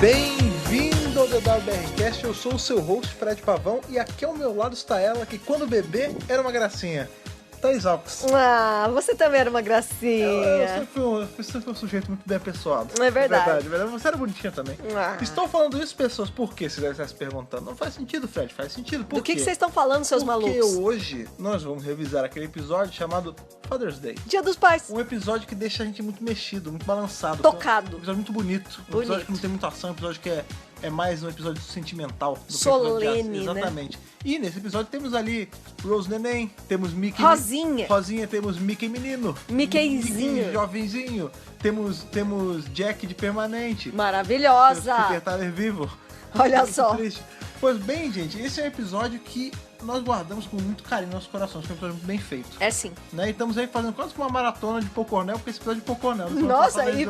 Bem-vindo ao DWBRcast, eu sou o seu host, Fred Pavão, e aqui ao meu lado está ela, que quando bebê era uma gracinha, Thaís Alves. Ah, você também era uma gracinha. Eu sempre fui um sujeito muito bem apessoado. É verdade. Você era bonitinha também. Estou falando isso, pessoas, por quê? Você deve estar se perguntando. Não faz sentido, Fred, faz sentido. Por quê? Do que vocês estão falando, seus malucos? Porque hoje nós vamos revisar aquele episódio chamado Father's Day. Dia dos Pais. Um episódio que deixa a gente muito mexido, muito balançado. Tocado. Um episódio muito bonito. Um episódio que não tem muita ação, um episódio que é mais um episódio sentimental. Do solene, que exatamente. Né? E nesse episódio temos ali Rose Neném, temos Mickey... Rosinha, temos Mickey Menino. Mickeyzinho. Mickey jovenzinho. Temos Jack de permanente. Maravilhosa. Temos Peter Tyler vivo. Olha só. Triste. Pois bem, gente, esse é um episódio que nós guardamos com muito carinho nos nossos corações, que é um episódio muito bem feito. É sim. Né? E estamos aí fazendo quase que uma maratona de Pocornel, porque esse episódio é de Pocornel. Nossa, aí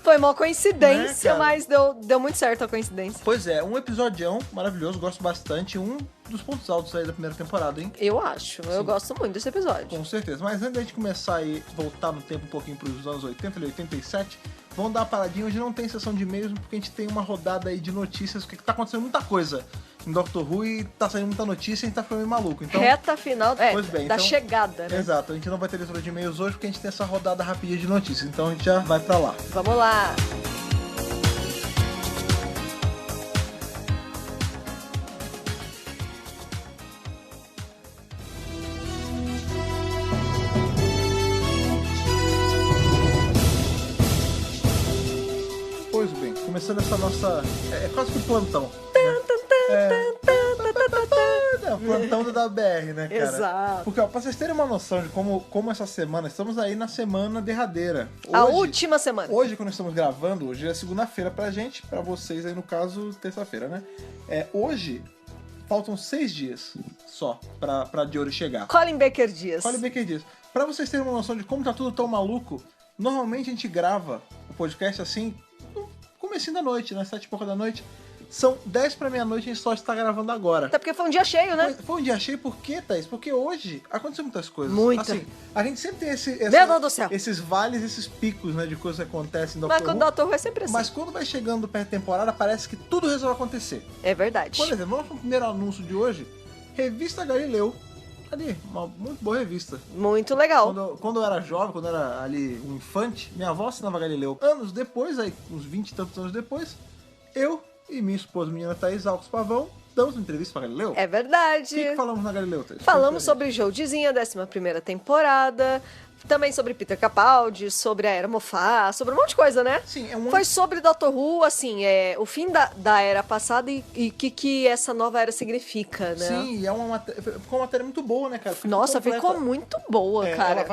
foi uma coincidência, né, mas deu muito certo a coincidência. Pois é, um episodião maravilhoso, gosto bastante, um dos pontos altos aí da primeira temporada, hein? Eu acho, eu gosto muito desse episódio. Com certeza, mas antes da gente começar aí, voltar no tempo um pouquinho para os anos 80 e 87, vamos dar uma paradinha, hoje não tem sessão de e-mails, porque a gente tem uma rodada aí de notícias, porque tá acontecendo muita coisa em Doctor Who e tá saindo muita notícia e a gente tá ficando meio maluco. Então, reta final bem, da chegada, né? Exato, a gente não vai ter leitura de e-mails hoje porque a gente tem essa rodada rapidinha de notícias, então a gente já vai pra lá. Vamos lá! Pois bem, começando essa nossa... É quase que um plantão. Plantão do WBR, né, cara? Exato. Porque, ó, pra vocês terem uma noção de como essa semana... Estamos aí na semana derradeira. A última semana. Hoje, quando estamos gravando, hoje é segunda-feira pra gente, pra vocês aí, no caso, terça-feira, né? Hoje, faltam 6 dias só pra Diori chegar. Colin Baker Dias. Pra vocês terem uma noção de como tá tudo tão maluco, normalmente a gente grava o podcast assim, no comecinho da noite, né? 7 e pouca da noite. São 10 pra meia-noite e a gente só está gravando agora. Até porque foi um dia cheio, né? Foi um dia cheio por quê, Thaís? Porque hoje aconteceu muitas coisas. Muito. Assim, a gente sempre tem Meu Deus do céu. esses vales, esses picos, né, de coisas que acontecem no Mas quando o Doctor Who é sempre assim. Mas quando vai chegando perto da temporada, parece que tudo resolve acontecer. É verdade. Por exemplo, vamos pro primeiro anúncio de hoje. Revista Galileu. Ali, uma muito boa revista. Muito legal. Quando eu era jovem, quando eu era ali um infante, minha avó assinava Galileu. Anos depois, aí, uns 20 e tantos anos depois, eu e minha esposa, menina Thaís Alves Pavão, damos uma entrevista pra Galileu. É verdade. O que falamos na Galileu, Thaís? Falamos sobre Jodizinha, 11ª temporada. Também sobre Peter Capaldi, sobre a Era Moffat, sobre um monte de coisa, né? Sim, Foi sobre Doctor Who, assim, o fim da era passada e o que essa nova era significa, né? Sim, e ficou uma matéria muito boa, né, cara? Nossa, ficou muito boa, cara.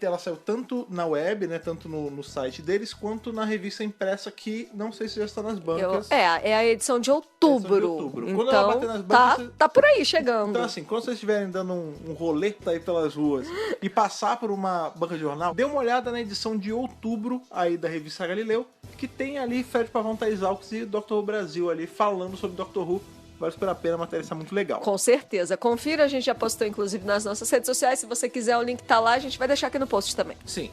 Ela saiu tanto na web, né, tanto no site deles, quanto na revista impressa que não sei se já está nas bancas. É a edição de outubro. Quando então, ela bater nas bancas, tá por aí, chegando. Então, assim, quando vocês estiverem dando um rolê aí pelas ruas e passar por uma banca de jornal, dê uma olhada na edição de outubro aí da revista Galileu, que tem ali Fred Pavão, Thaís Alves e Dr. Who Brasil ali falando sobre Dr. Who. Vale super a pena, a matéria está muito legal. Com certeza. Confira, a gente já postou inclusive nas nossas redes sociais. Se você quiser, o link tá lá, a gente vai deixar aqui no post também. Sim.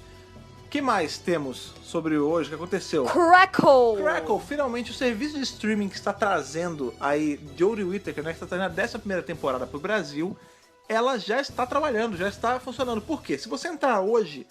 O que mais temos sobre hoje? O que aconteceu? Crackle! Finalmente o serviço de streaming que está trazendo aí Jodie Whittaker, né, que está trazendo a 11ª temporada para o Brasil, ela já está trabalhando, já está funcionando. Por quê? Se você entrar hoje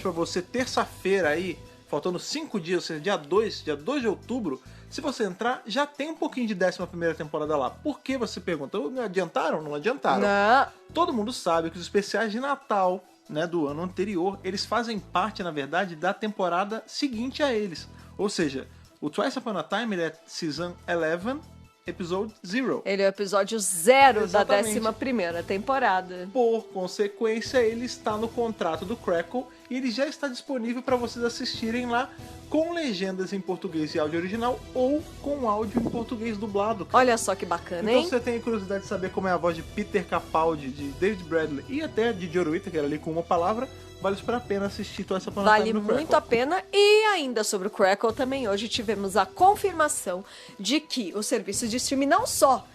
para você, terça-feira aí, faltando 5 dias, ou seja, dia 2 de outubro, se você entrar, já tem um pouquinho de 11ª temporada lá. Por que você pergunta? Não adiantaram? Não adiantaram. Não. Todo mundo sabe que os especiais de Natal, né, do ano anterior, eles fazem parte, na verdade, da temporada seguinte a eles. Ou seja, o Twice Upon a Time ele é Season 11, Episode 0. Ele é o episódio 0 da Exatamente. 11ª temporada. Por consequência, ele está no contrato do Crackle e ele já está disponível para vocês assistirem lá com legendas em português e áudio original ou com áudio em português dublado. Olha só que bacana, então, hein? se você tem curiosidade de saber como é a voz de Peter Capaldi, de David Bradley e até de Jodie Whittaker ali com uma palavra, vale super a pena assistir toda essa palavra. Vale muito a pena. E ainda sobre o Crackle, também hoje tivemos a confirmação de que o serviço de streaming não só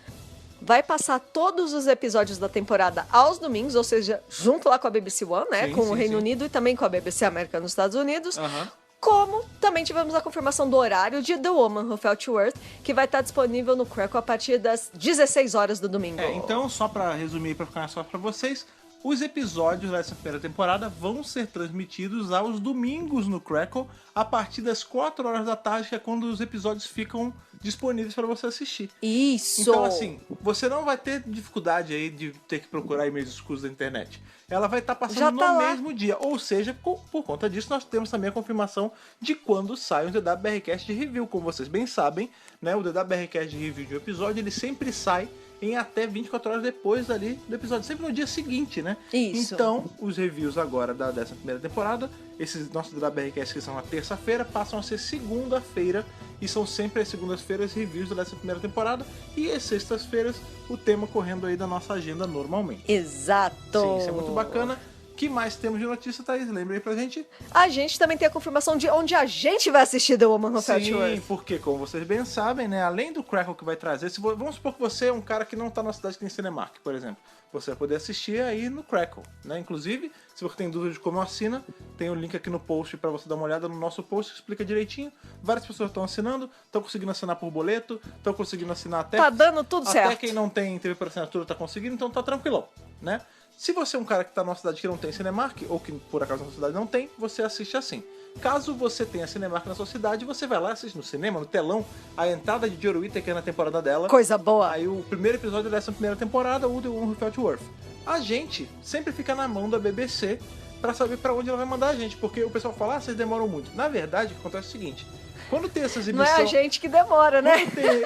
vai passar todos os episódios da temporada aos domingos, ou seja, junto lá com a BBC One, né? Sim, com sim, o Reino sim. Unido e também com a BBC América nos Estados Unidos. Aham. Como também tivemos a confirmação do horário de The Woman Who Fell to Earth, que vai estar disponível no Crackle a partir das 16 horas do domingo. Então, só pra resumir e pra ficar mais fácil pra vocês, os episódios dessa primeira temporada vão ser transmitidos aos domingos no Crackle, a partir das 4 horas da tarde, que é quando os episódios ficam disponíveis para você assistir. Isso! Então, assim, você não vai ter dificuldade aí de ter que procurar e-mails escuros da internet. Ela vai estar passando no mesmo dia. Ou seja, por conta disso, nós temos também a confirmação de quando sai o DWRcast de review. Como vocês bem sabem, né, o DWRcast de review de um episódio, ele sempre sai em até 24 horas depois ali do episódio, sempre no dia seguinte, né? Isso. Então, os reviews agora dessa primeira temporada, esses nossos DWRcasts que são na terça-feira, passam a ser segunda-feira, e são sempre as segundas-feiras reviews dessa primeira temporada, e as sextas-feiras o tema correndo aí da nossa agenda normalmente. Exato! Sim, isso é muito bacana. O que mais temos de notícia, Thaís? Lembra aí pra gente? A gente também tem a confirmação de onde a gente vai assistir The Woman Who Fell to Earth. Sim, porque, como vocês bem sabem, né, além do Crackle que vai trazer, vamos supor que você é um cara que não tá na cidade que tem Cinemark, por exemplo. Você vai poder assistir aí no Crackle, né? Inclusive, se você tem dúvida de como assina, tem o link aqui no post pra você dar uma olhada no nosso post, que explica direitinho. Várias pessoas estão assinando, estão conseguindo assinar por boleto, estão conseguindo assinar até... Tá dando tudo certo. Até quem não tem TV por assinatura tá conseguindo, então tá tranquilão, né? Se você é um cara que tá numa cidade que não tem Cinemark, ou que por acaso na sua cidade não tem, você assiste assim. Caso você tenha Cinemark na sua cidade, você vai lá, assiste no cinema, no telão, a entrada de Jodie Whittaker na temporada dela. Coisa boa. Aí o primeiro episódio dessa primeira temporada, o The Woman Who Fell to Earth. A gente sempre fica na mão da BBC pra saber pra onde ela vai mandar a gente, porque o pessoal fala, vocês demoram muito. Na verdade, o que acontece é o seguinte, quando tem essa exibição... Não é a gente que demora, né?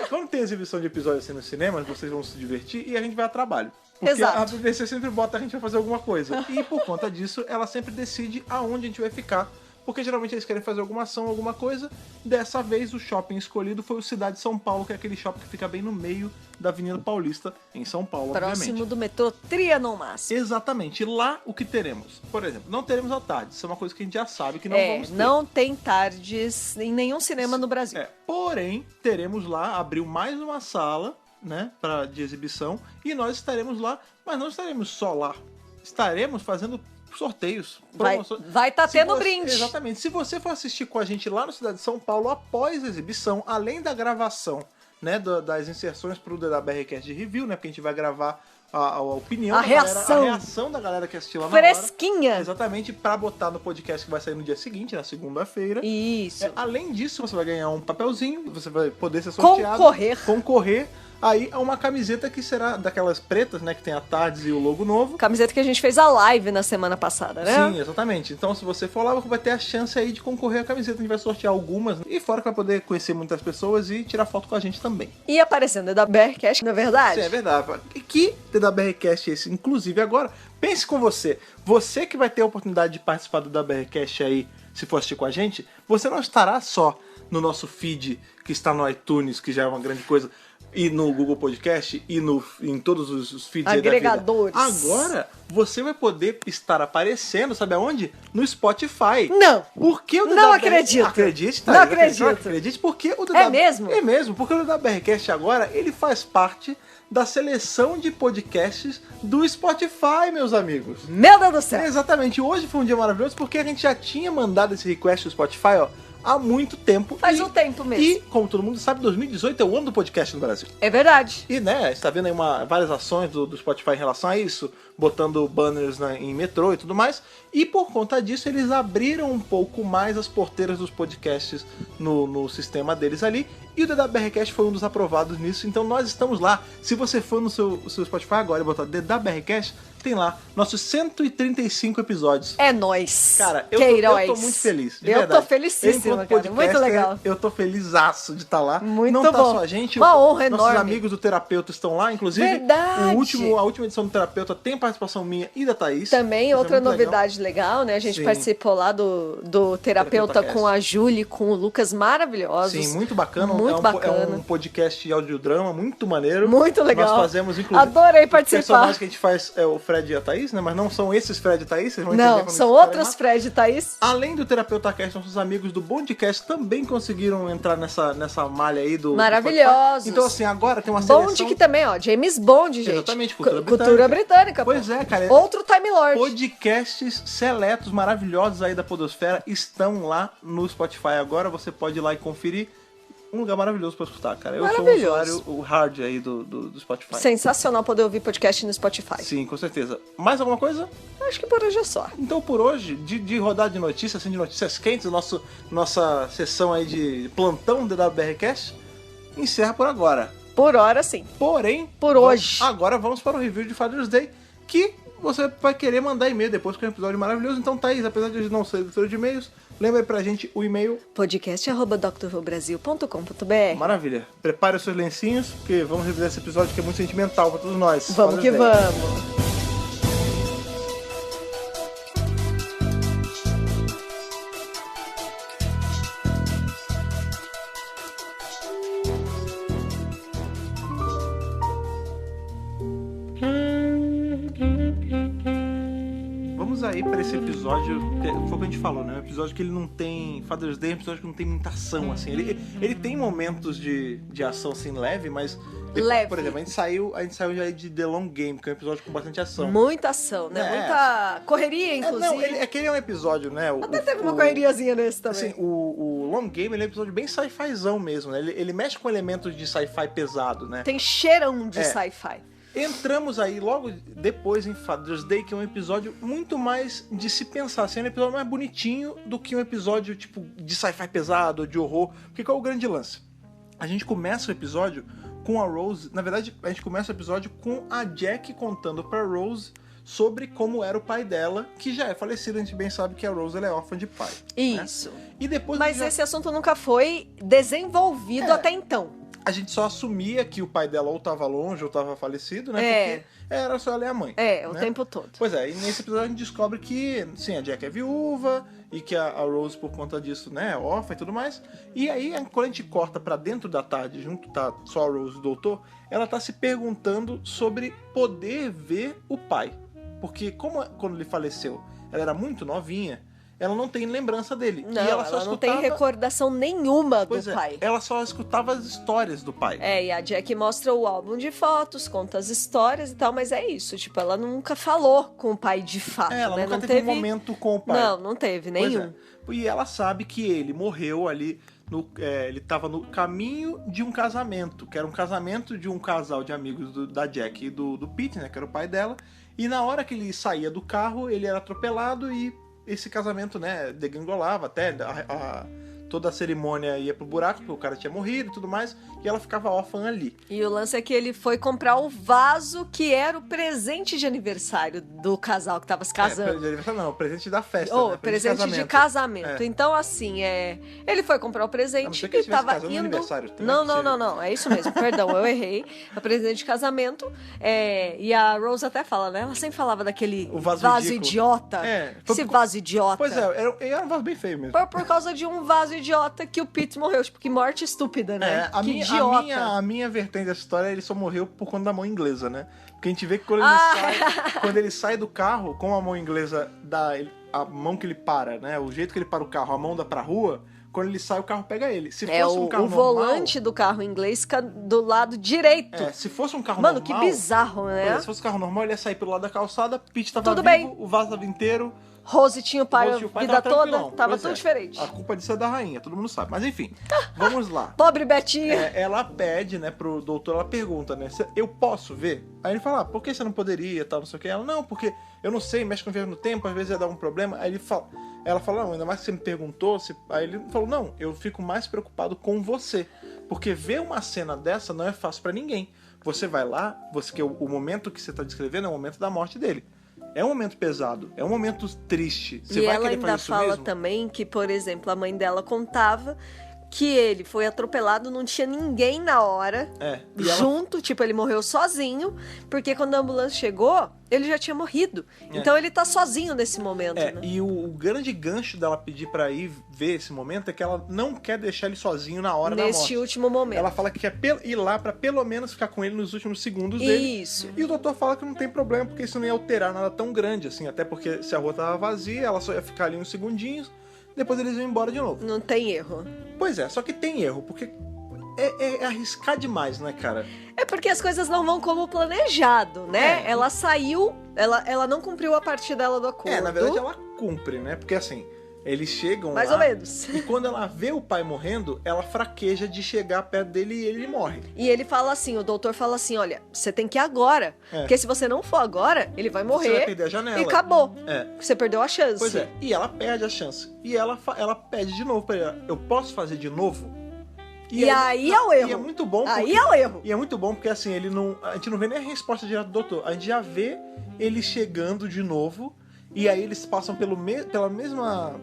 Quando tem exibição de episódios assim no cinema, vocês vão se divertir e a gente vai a trabalho. Porque Exato. a BBC sempre bota a gente pra fazer alguma coisa. E por conta disso, ela sempre decide aonde a gente vai ficar. Porque geralmente eles querem fazer alguma ação, alguma coisa. Dessa vez, o shopping escolhido foi o Cidade de São Paulo, que é aquele shopping que fica bem no meio da Avenida Paulista, em São Paulo, Próximo obviamente. do metrô Trianon Máximo. Exatamente. E lá, o que teremos? Por exemplo, não teremos a tarde. Isso é uma coisa que a gente já sabe que não vamos ter. Não tem tardes em nenhum cinema no Brasil. Porém, teremos lá, abriu mais uma sala, né, de exibição, e nós estaremos lá, mas não estaremos só lá. Estaremos fazendo sorteios. Vai tá tendo brinde. Exatamente. Se você for assistir com a gente lá no Cidade de São Paulo, após a exibição, além da gravação, né, das inserções pro DWRcast de review, né, porque a gente vai gravar a opinião a da reação. Galera, a reação da galera que assistiu lá na Fresquinha. hora. Exatamente, pra botar no podcast que vai sair no dia seguinte, na segunda-feira. Isso. Além disso, você vai ganhar um papelzinho, você vai poder ser sorteado. Concorrer aí a uma camiseta que será daquelas pretas, né, que tem a Tardes e o logo novo. Camiseta que a gente fez a live na semana passada, né? Sim, exatamente. Então, se você for lá, você vai ter a chance aí de concorrer à camiseta. A gente vai sortear algumas. E fora que vai poder conhecer muitas pessoas e tirar foto com a gente também. E aparecendo da BRCast, não é verdade? Sim, é verdade. E que DWRcast é esse? Inclusive agora, pense com você. Você que vai ter a oportunidade de participar do DWRcast aí, se for assistir com a gente, você não estará só no nosso feed, que está no iTunes, que já é uma grande coisa, e no Google Podcast e em todos os feeds agregadores. Da vida. Agora, você vai poder estar aparecendo, sabe aonde? No Spotify. Não! Porque o não acredito. Acredite, tá? Não acredito. Acredite, porque o É mesmo? É mesmo, porque o DWRcast agora, ele faz parte da seleção de podcasts do Spotify, meus amigos. Meu Deus do céu! Exatamente. Hoje foi um dia maravilhoso porque a gente já tinha mandado esse request do Spotify, ó, há muito tempo. Faz um tempo mesmo. E, como todo mundo sabe, 2018 é o ano do podcast no Brasil. É verdade. E, né, você tá vendo aí várias ações do Spotify em relação a isso, botando banners em metrô e tudo mais. E por conta disso, eles abriram um pouco mais as porteiras dos podcasts no sistema deles ali. E o DWRcast foi um dos aprovados nisso, então nós estamos lá. Se você for no seu Spotify agora e botar DWRcast, tem lá nossos 135 episódios. É nóis. Cara, eu tô muito feliz, de eu verdade. Tô felicíssima, cara. Muito legal. Eu tô felizaço de estar lá. Muito Não bom. Não tá só a gente. Uma honra nossos enorme. amigos do Terapeuta estão lá, inclusive. Verdade. A última edição do Terapeuta tem participação minha e da Thaís. Também Isso outra novidade legal, né? A gente participou lá do Terapeuta com a Júlia, com o Lucas, maravilhosos. Sim, muito bacana. Muito bacana. É um podcast de audiodrama muito maneiro. Muito legal. Nós fazemos, inclusive... Adorei participar. O personagem que a gente faz Fred e a Thaís, né? Mas não são esses Fred e Thaís, vocês vão entender Não, quando são isso outros errado. Fred e Thaís. Além do Terapeuta Cast, nossos amigos do Bondcast também conseguiram entrar nessa malha aí do Maravilhosos. do Spotify. Então, assim, agora tem uma seleção... Bond que também, ó, James Bond, gente. Exatamente, cultura Cultura britânica, pô. Pois é, cara. Outro Time Lord. Podcasts seletos, maravilhosos aí da podosfera estão lá no Spotify agora. Você pode ir lá e conferir. Um lugar maravilhoso pra escutar, cara. Eu sou um usuário o hard aí do Spotify. Sensacional poder ouvir podcast no Spotify. Sim, com certeza. Mais alguma coisa? Acho que por hoje é só. Então, por hoje, de rodar de notícias, assim, de notícias quentes, nossa sessão aí de plantão do DWBRcast, encerra por agora. Por hora, sim. Porém, Por hoje. Agora vamos para o review de Father's Day, que você vai querer mandar e-mail depois, que é um episódio maravilhoso. Então, Thaís, apesar de não ser editora de e-mails, lembra aí pra gente o e-mail. podcast@drwhobrasil.com.br. Maravilha. Prepare os seus lencinhos, porque vamos revisar esse episódio que é muito sentimental pra todos nós. Vamos que Father's Day. vamos. Vamos aí pra esse episódio, que foi o que a gente falou, né? Um episódio que ele não tem... Father's Day é um episódio que não tem muita ação, assim. Ele tem momentos de ação, assim, leve, mas... Leve. Por exemplo, a gente saiu já de The Long Game, que é um episódio com bastante ação. Muita ação, né? É. Muita correria, inclusive. Não, ele é um episódio, né? Até teve uma correriazinha nesse também. Assim, o Long Game ele é um episódio bem sci-fizão mesmo, né? Ele mexe com elementos de sci-fi pesado, né? Tem cheirão de sci-fi. Entramos aí logo depois em Father's Day, que é um episódio muito mais de se pensar, assim, é um episódio mais bonitinho do que um episódio tipo de sci-fi pesado, de horror. Porque qual é o grande lance? A gente começa o episódio com a Rose, na verdade, a gente começa o episódio com a Jack contando pra Rose sobre como era o pai dela, que já é falecido, a gente bem sabe que a Rose ela é órfã de pai. Isso. Né? E depois Mas esse assunto nunca foi desenvolvido até então. a gente só assumia que o pai dela ou estava longe ou estava falecido, né? É. Porque era só ela e a mãe. O né? tempo todo. Pois é, e nesse episódio a gente descobre que, sim, a Jack é viúva e que a Rose, por conta disso, né, é órfã e tudo mais. E aí, quando a gente corta pra dentro da tarde, junto tá só a Rose e o doutor, ela tá se perguntando sobre poder ver o pai. Porque como quando ele faleceu, ela era muito novinha, ela não tem lembrança dele. Não, e ela só não tem recordação nenhuma do pai. Ela só escutava as histórias do pai. E a Jack mostra o álbum de fotos, conta as histórias e tal, mas é isso. Tipo, ela nunca falou com o pai de fato, Ela né? nunca Não teve um momento com o pai. Não teve nenhum. E ela sabe que ele morreu ali, ele estava no caminho de um casamento, que era um casamento de um casal de amigos da Jack e do Pete, né, que era o pai dela. E na hora que ele saía do carro, ele era atropelado e esse casamento, né, degringolava até, toda a cerimônia ia pro buraco, porque o cara tinha morrido e tudo mais, e ela ficava órfã ali. E o lance é que ele foi comprar o vaso que era o presente de aniversário do casal que tava se casando. De aniversário não, presente da festa, né? Presente de casamento. Então, assim, ele foi comprar o presente e tava indo... aniversário, Não, é isso mesmo, perdão, eu errei. O presente de casamento, e a Rose até fala, né? Ela sempre falava daquele vaso idiota. Esse vaso idiota. Pois era um vaso bem feio mesmo. Por causa de um vaso idiota que o Pete morreu. Tipo, que morte estúpida, né? A minha vertente dessa história, ele só morreu por conta da mão inglesa, né? Porque a gente vê que quando ele sai do carro, com a mão inglesa, a mão que ele para, né? O jeito que ele para o carro, a mão dá pra rua, quando ele sai, o carro pega ele. Se fosse um carro normal, volante do carro inglês fica do lado direito. Se fosse um carro normal... Mano, que bizarro, né? Se fosse um carro normal, ele ia sair pelo lado da calçada, Pete tava Tudo vivo, bem. o vaso tava inteiro... Rose tinha o pai a vida toda, tava tudo diferente. A culpa disso é da rainha, todo mundo sabe. Mas enfim, vamos lá. Pobre Betinha. Ela pede, né, pro doutor, ela pergunta, né, eu posso ver? Aí ele fala, por que você não poderia, tal, não sei o que. Ela, não, porque eu não sei, mexe com viagem no tempo, às vezes ia dar um problema. Aí ela fala, não, ainda mais que você me perguntou. Aí ele falou, não, eu fico mais preocupado com você. Porque ver uma cena dessa não é fácil pra ninguém. Você vai lá, que o momento que você tá descrevendo é o momento da morte dele. É um momento pesado, é um momento triste. Você vai ela querer ainda fazer isso fala mesmo? também que, por exemplo, a mãe dela contava que ele foi atropelado, não tinha ninguém na hora, junto, tipo, ele morreu sozinho, porque quando a ambulância chegou, ele já tinha morrido. Então ele tá sozinho nesse momento, né? E o grande gancho dela pedir pra ir ver esse momento é que ela não quer deixar ele sozinho na hora da morte. Neste último momento. Ela fala que quer ir lá pra pelo menos ficar com ele nos últimos segundos dele. Isso. E o doutor fala que não tem problema, porque isso não ia alterar nada tão grande, assim, até porque se a rua tava vazia, ela só ia ficar ali uns segundinhos, depois eles iam embora de novo. Não tem erro. Pois é, só que tem erro, porque é arriscar demais, né, cara? É porque as coisas não vão como planejado, né? Ela saiu, ela não cumpriu a parte dela do acordo. Na verdade ela cumpre, né? Porque assim, eles chegam mais lá, ou menos. E quando ela vê o pai morrendo, ela fraqueja de chegar perto dele e ele morre. E ele fala assim, o doutor fala assim, olha, você tem que ir agora. Porque se você não for agora, ele vai morrer. Você vai perder a janela. E acabou. É. Você perdeu a chance. Pois é. E ela perde a chance. E ela pede de novo pra ele. Eu posso fazer de novo? E aí é o erro. E é muito bom. Aí é o erro. E é muito bom porque assim, a gente não vê nem a resposta direta do doutor. A gente já vê ele chegando de novo. E aí eles passam pela mesma...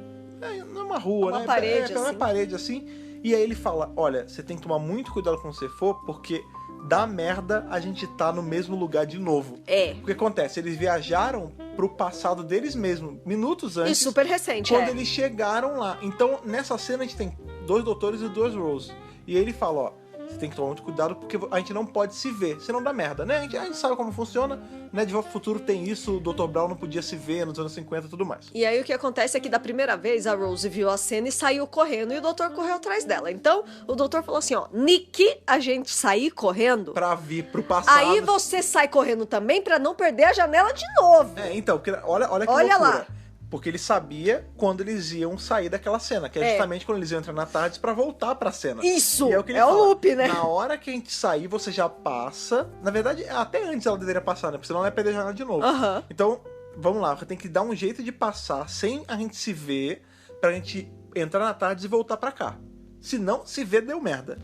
não é uma rua, uma né? Parede, pela assim. parede assim. E aí ele fala, olha, você tem que tomar muito cuidado quando você for, porque dá merda a gente tá no mesmo lugar de novo. O que acontece? Eles viajaram pro passado deles mesmos, minutos antes. E super recente, quando eles chegaram lá. Então, nessa cena a gente tem 2 doutores e 2 Rose. E ele fala, ó, você tem que tomar muito cuidado porque a gente não pode se ver, senão dá merda, né? A gente sabe como funciona, né? De Volta ao Futuro tem isso, o Dr. Brown não podia se ver nos anos 50 e tudo mais. E aí o que acontece é que da primeira vez a Rose viu a cena e saiu correndo e o doutor correu atrás dela. Então o doutor falou assim, ó, Nick, a gente sair correndo... Pra vir pro passado. Aí você sai correndo também pra não perder a janela de novo. Então, olha que olha loucura. Lá. Porque ele sabia quando eles iam sair daquela cena, que é justamente quando eles iam entrar na tarde pra voltar pra cena. Isso! E é o que ele fala. O loop, né? Na hora que a gente sair, você já passa. Na verdade, até antes ela deveria passar, né? Porque senão ela ia perder a janela de novo. Então, vamos lá, você tem que dar um jeito de passar sem a gente se ver, pra gente entrar na tarde e voltar pra cá. Se não, se ver, deu merda.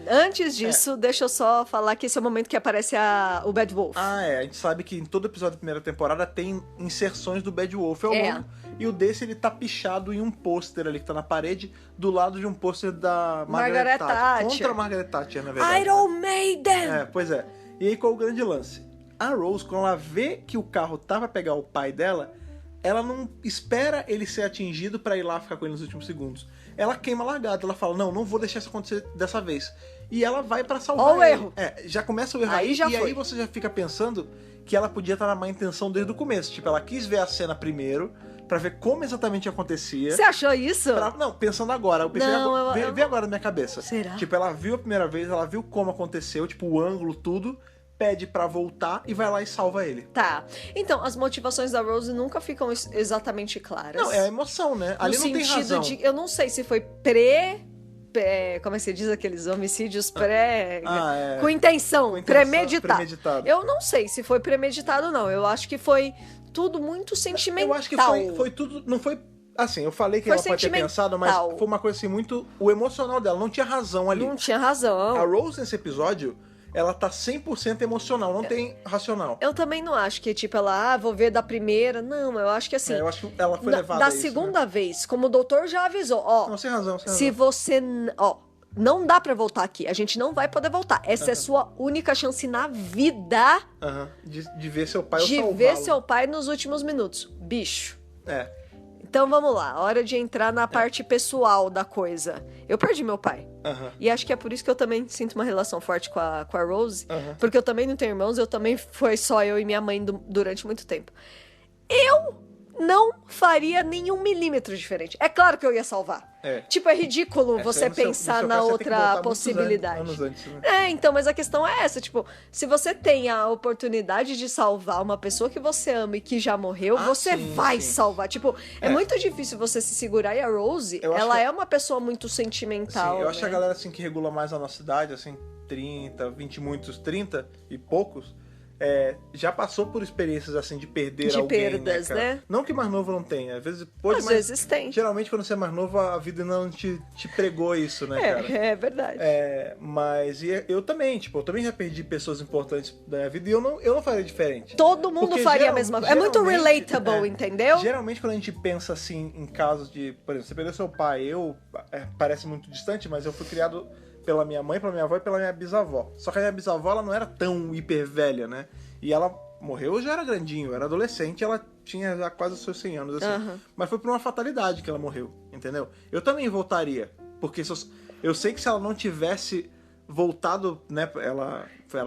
Antes disso, deixa eu só falar que esse é o momento que aparece o Bad Wolf. A gente sabe que em todo episódio da primeira temporada tem inserções do Bad Wolf ao longo. E o desse, ele tá pichado em um pôster ali que tá na parede, do lado de um pôster da Margaret Thatcher. Contra a Margaret Thatcher, na verdade. Iron Maiden! Pois é. E aí, qual é o grande lance? A Rose, quando ela vê que o carro tá pra pegar o pai dela, ela não espera ele ser atingido pra ir lá ficar com ele nos últimos segundos. Ela queima a largada, ela fala, não vou deixar isso acontecer dessa vez. E ela vai pra salvar ele. Olha o erro. Já começa o erro aí já e foi. aí você já fica pensando que ela podia estar na má intenção desde o começo. Tipo, ela quis ver a cena primeiro, pra ver como exatamente acontecia. Você achou isso? Não, pensando agora. Eu pensei, vê agora na minha cabeça. Será? Tipo, ela viu a primeira vez, ela viu como aconteceu, tipo, o ângulo, tudo, pede pra voltar e vai lá e salva ele. Tá. Então, as motivações da Rose nunca ficam exatamente claras. Não, é a emoção, né? Ali não tem razão. Eu não sei se foi como é que se diz aqueles homicídios com intenção, premeditado. Eu não sei se foi premeditado ou não. Eu acho que foi tudo muito sentimental. Eu acho que foi tudo, não foi assim, eu falei que ela pode ter pensado, mas foi uma coisa assim muito, o emocional dela, não tinha razão ali. Não tinha razão. A Rose nesse episódio, ela tá 100% emocional, não tem racional. Eu também não acho que, tipo, ela, vou ver da primeira. Não, eu acho que assim... eu acho que ela foi levada da a isso, segunda vez, como o doutor já avisou, ó... Não, sem razão. Se você... Ó, não dá pra voltar aqui. A gente não vai poder voltar. Essa é sua única chance na vida... De ver seu pai ou salvá-lo. De ver seu pai nos últimos minutos. Bicho. Então vamos lá, hora de entrar na parte pessoal da coisa. Eu perdi meu pai. E acho que é por isso que eu também sinto uma relação forte com a Rose. Porque eu também não tenho irmãos, foi só eu e minha mãe durante muito tempo. Eu não faria nenhum milímetro diferente. É claro que eu ia salvar. Tipo, é ridículo você pensar na outra possibilidade. Anos antes, né? Então, mas a questão é essa, tipo, se você tem a oportunidade de salvar uma pessoa que você ama e que já morreu, você vai salvar. Tipo, é muito difícil você se segurar. E a Rose, ela é uma pessoa muito sentimental. Eu acho que a galera assim que regula mais a nossa idade, assim, 30, 20 e muitos, 30 e poucos, já passou por experiências assim de perder alguém, perdas, né? Não que mais novo não tenha, às vezes pode, às vezes tem. Geralmente quando você é mais novo, a vida não te pregou isso, né, cara? É verdade. Mas eu também já perdi pessoas importantes da minha vida e eu não faria diferente. Todo mundo faria a mesma coisa. É muito relatable, entendeu? Geralmente quando a gente pensa assim em casos de, por exemplo, você perdeu seu pai, parece muito distante, mas eu fui criado pela minha mãe, pela minha avó e pela minha bisavó. Só que a minha bisavó, ela não era tão hiper velha, né? E ela morreu, eu já era grandinho, eu era adolescente, ela tinha já quase os seus 100 anos, assim. Uhum. Mas foi por uma fatalidade que ela morreu, entendeu? Eu também voltaria, porque eu sei que se ela não tivesse voltado, né? Ela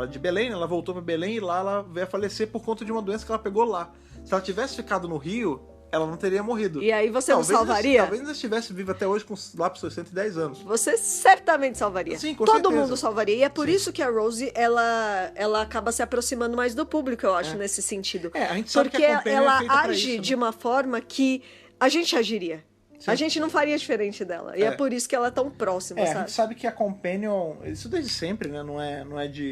de Belém, ela voltou pra Belém e lá ela veio a falecer por conta de uma doença que ela pegou lá. Se ela tivesse ficado no Rio, ela não teria morrido. E aí você não salvaria? Talvez ainda estivesse viva até hoje lá pros seus 110 anos. Você certamente salvaria. Sim, com Todo certeza. mundo salvaria. E é por isso que a Rose, ela acaba se aproximando mais do público, eu acho, nesse sentido. A gente sabe porque que a ela é feita age pra isso, né? de uma forma que a gente agiria. Sim. A gente não faria diferente dela. E é por isso que ela é tão próxima, sabe? A gente sabe que a Companion, isso desde sempre, né? Não é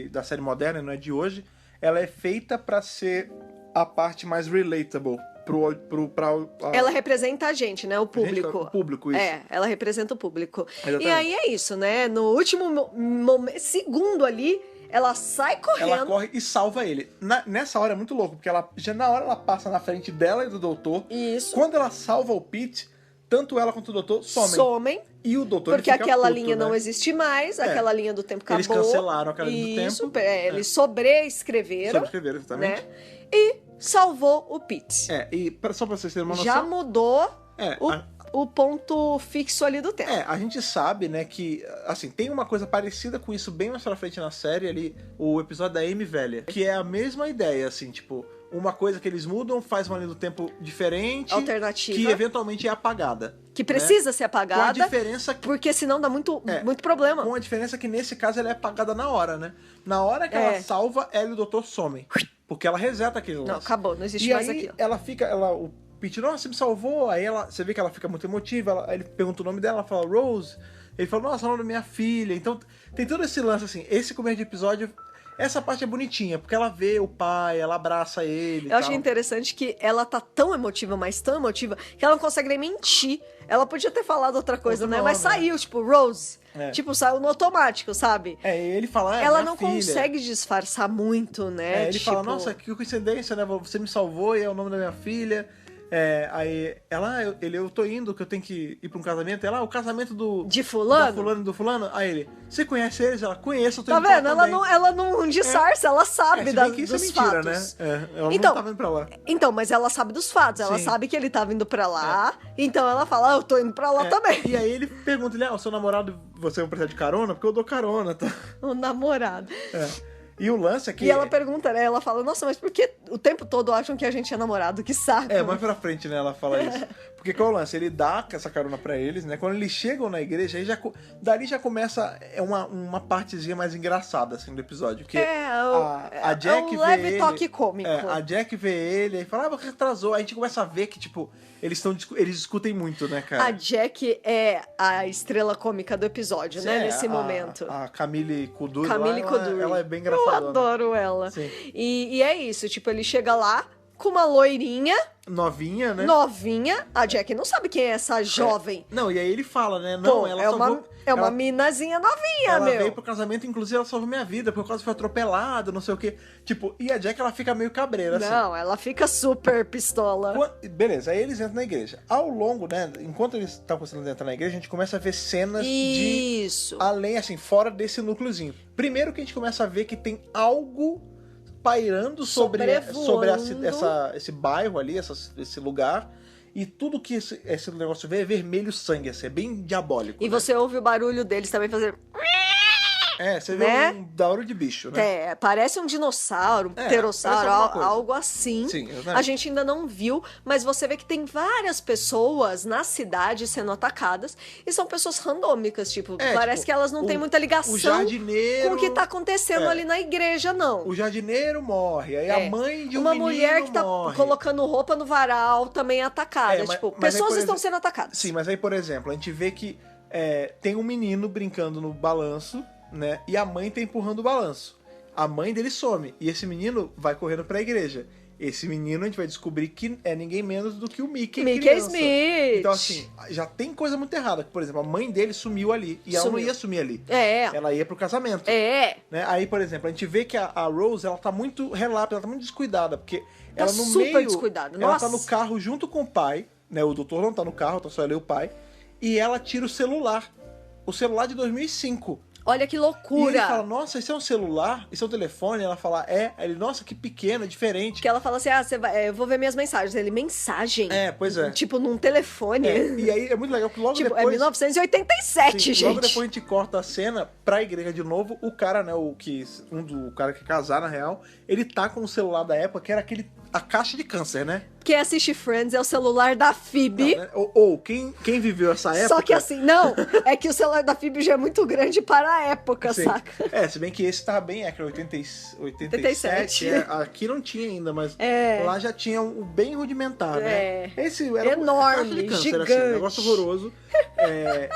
da série moderna, não é de hoje. Ela é feita pra ser a parte mais relatable. Ela representa a gente, né? O público. O público, isso. Ela representa o público. Exatamente. E aí é isso, né? No último segundo ali, ela sai correndo. Ela corre e salva ele. Nessa hora é muito louco, porque na hora ela passa na frente dela e do doutor. Isso. Quando ela salva o Pete, tanto ela quanto o doutor somem. E o doutor porque fica aquela puto, linha né? não existe mais, aquela linha do tempo acabou. Eles cancelaram aquela linha do tempo. Eles sobreescreveram. Sobreescreveram, exatamente. Né? E salvou o Pete. E só pra vocês terem uma noção... Já mudou o ponto fixo ali do tempo. A gente sabe, né, que, assim, tem uma coisa parecida com isso bem mais pra frente na série ali, o episódio da Amy velha, que é a mesma ideia, assim, tipo, uma coisa que eles mudam, faz uma linha do tempo diferente, alternativa, que eventualmente é apagada. Que precisa ser apagada, com a diferença porque senão dá muito problema. Com a diferença que nesse caso ela é apagada na hora, né? Na hora que ela salva, ela e o doutor somem. Porque ela reseta aquele lance. Não, acabou, não existe mais aquilo. Ela fica, o Pete, nossa, você me salvou. Aí você vê que ela fica muito emotiva, aí ele pergunta o nome dela, ela fala Rose. Ele fala, nossa, o nome da minha filha. Então tem todo esse lance, assim, esse começo de episódio, essa parte é bonitinha, porque ela vê o pai, ela abraça ele. Eu achei interessante que ela tá tão emotiva, mas tão emotiva, que ela não consegue nem mentir. Ela podia ter falado outra coisa, né? Mas saiu, tipo, Rose. Tipo, saiu no automático, sabe? E ele fala, ela não consegue disfarçar muito, né? Ele fala, nossa, que coincidência, né? Você me salvou e é o nome da minha filha. Aí ela, eu tô indo, que eu tenho que ir pra um casamento. Ela, o casamento de fulano? Da fulano do fulano. Aí ele, você conhece eles? Ela, conheço, eu tô indo pra lá também. Ela não disfarça, ela sabe dos mentira, fatos. Né? Ela não tá vindo pra lá. Então, mas ela sabe dos fatos, ela sabe que ele tá vindo pra lá, então ela fala, eu tô indo pra lá também. E aí ele pergunta, o seu namorado, você vai precisar de carona? Porque eu dou carona, tá? O namorado. E o lance é que... E ela pergunta, né? Ela fala, nossa, mas por que o tempo todo acham que a gente é namorado? Que saco. Mais pra frente, né? Ela fala isso. Porque qual é o lance? Ele dá essa carona pra eles, né? Quando eles chegam na igreja, aí dali já começa uma partezinha mais engraçada, assim, do episódio. Que a Jack é um leve toque cômico. A Jack vê ele e fala, você atrasou. Aí a gente começa a ver que, tipo, eles discutem muito, né, cara? A Jack é a estrela cômica do episódio, né? Nesse momento. A Camille Kuduri. Ela é bem engraçada. Eu adoro ela. Sim. E é isso, tipo, ele chega lá com uma loirinha. Novinha, né? Novinha. A Jack não sabe quem é essa jovem. Não, e aí ele fala, né? Não, ela salvou... uma minazinha novinha, ela veio pro casamento, inclusive ela salvou minha vida, por causa que foi atropelada, não sei o quê. Tipo, e a Jack, ela fica meio cabreira, assim. Não, ela fica super pistola. Beleza, aí eles entram na igreja. Ao longo, né, enquanto eles estão começando a entrar na igreja, a gente começa a ver cenas de... além, assim, fora desse núcleozinho. Primeiro que a gente começa a ver que tem algo pairando sobre esse bairro ali, esse lugar. E tudo que esse negócio vê é vermelho sangue, assim, é bem diabólico. E você ouve o barulho deles também fazer... Você vê um barulho de bicho, né? Parece um dinossauro, um pterossauro, algo assim. Sim, a gente ainda não viu, mas você vê que tem várias pessoas na cidade sendo atacadas e são pessoas randômicas, tipo, parece que elas não têm muita ligação com o que tá acontecendo ali na igreja, não. O jardineiro morre, aí a mãe de um uma menino mulher que tá morre. Colocando roupa no varal também é atacada, pessoas estão sendo atacadas. Sim, mas aí, por exemplo, a gente vê que tem um menino brincando no balanço, né? E a mãe tá empurrando o balanço. a mãe dele some. E esse menino vai correndo pra igreja. Esse menino a gente vai descobrir que é ninguém menos do que o Mickey criança. Smith! Então, assim, já tem coisa muito errada. Por exemplo, a mãe dele sumiu ali. E ela não ia sumir ali. Ela ia pro casamento. Né? Aí, por exemplo, a gente vê que a Rose, ela tá muito relapsa, ela tá muito descuidada. Porque ela no meio... descuidada. Ela tá no carro junto com o pai. Né? O doutor não tá no carro, tá só ela e o pai. E ela tira o celular. O celular de 2005. Olha que loucura. E ele fala, nossa, isso é um celular? Isso é um telefone? Ela fala, é. Aí ele, nossa, que pequeno, diferente. Que ela fala assim, eu vou ver minhas mensagens. Ele, mensagem? Pois é. Tipo, num telefone. E aí é muito legal, porque logo tipo, depois... é 1987, sim, gente. Logo depois a gente corta a cena pra igreja de novo. O cara, né, o cara que quer casar, na real, ele tá com o celular da época, que era a caixa de câncer, né? Quem assiste Friends é o celular da Phoebe. Não, né? Ou quem viveu essa época... Só que assim, não, é que o celular da Phoebe já é muito grande para a época, sim. saca? Se bem que esse tava bem, que era 87. Aqui não tinha ainda, mas lá já tinha o bem rudimentar, né? Esse era enorme, de câncer, gigante. Assim, um negócio horroroso.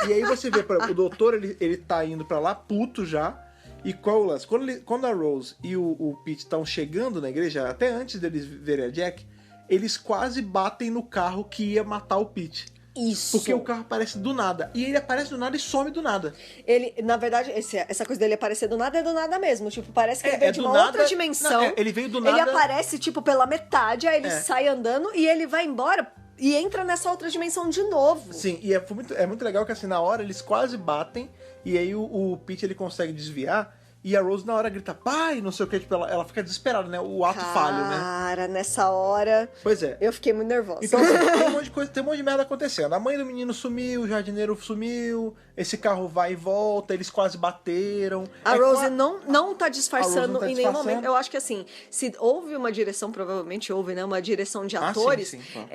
E aí você vê, o doutor, ele tá indo pra lá, puto já. E qual o lance? Quando a Rose e o Pete estão chegando na igreja, até antes deles verem a Jack, eles quase batem no carro que ia matar o Pete. Isso. Porque o carro aparece do nada. E ele aparece do nada e some do nada. Ele, na verdade, essa coisa dele aparecer do nada é do nada mesmo. Tipo, parece que ele veio de uma outra dimensão. Não, ele veio do nada. Ele aparece, tipo, pela metade, aí ele sai andando e ele vai embora e entra nessa outra dimensão de novo. Sim, e é muito legal que assim, na hora eles quase batem e aí o Pete ele consegue desviar. E a Rose, na hora, grita, pai, não sei o que, tipo, ela fica desesperada, né? O ato falho, né? Cara, nessa hora... Pois é. Eu fiquei muito nervosa. Então, assim, tem um monte de coisa, tem um monte de merda acontecendo. A mãe do menino sumiu, o jardineiro sumiu, esse carro vai e volta, eles quase bateram. A Rose não tá disfarçando em nenhum momento. Eu acho que, assim, se houve uma direção, provavelmente houve, né? Uma direção de atores. Sim, claro.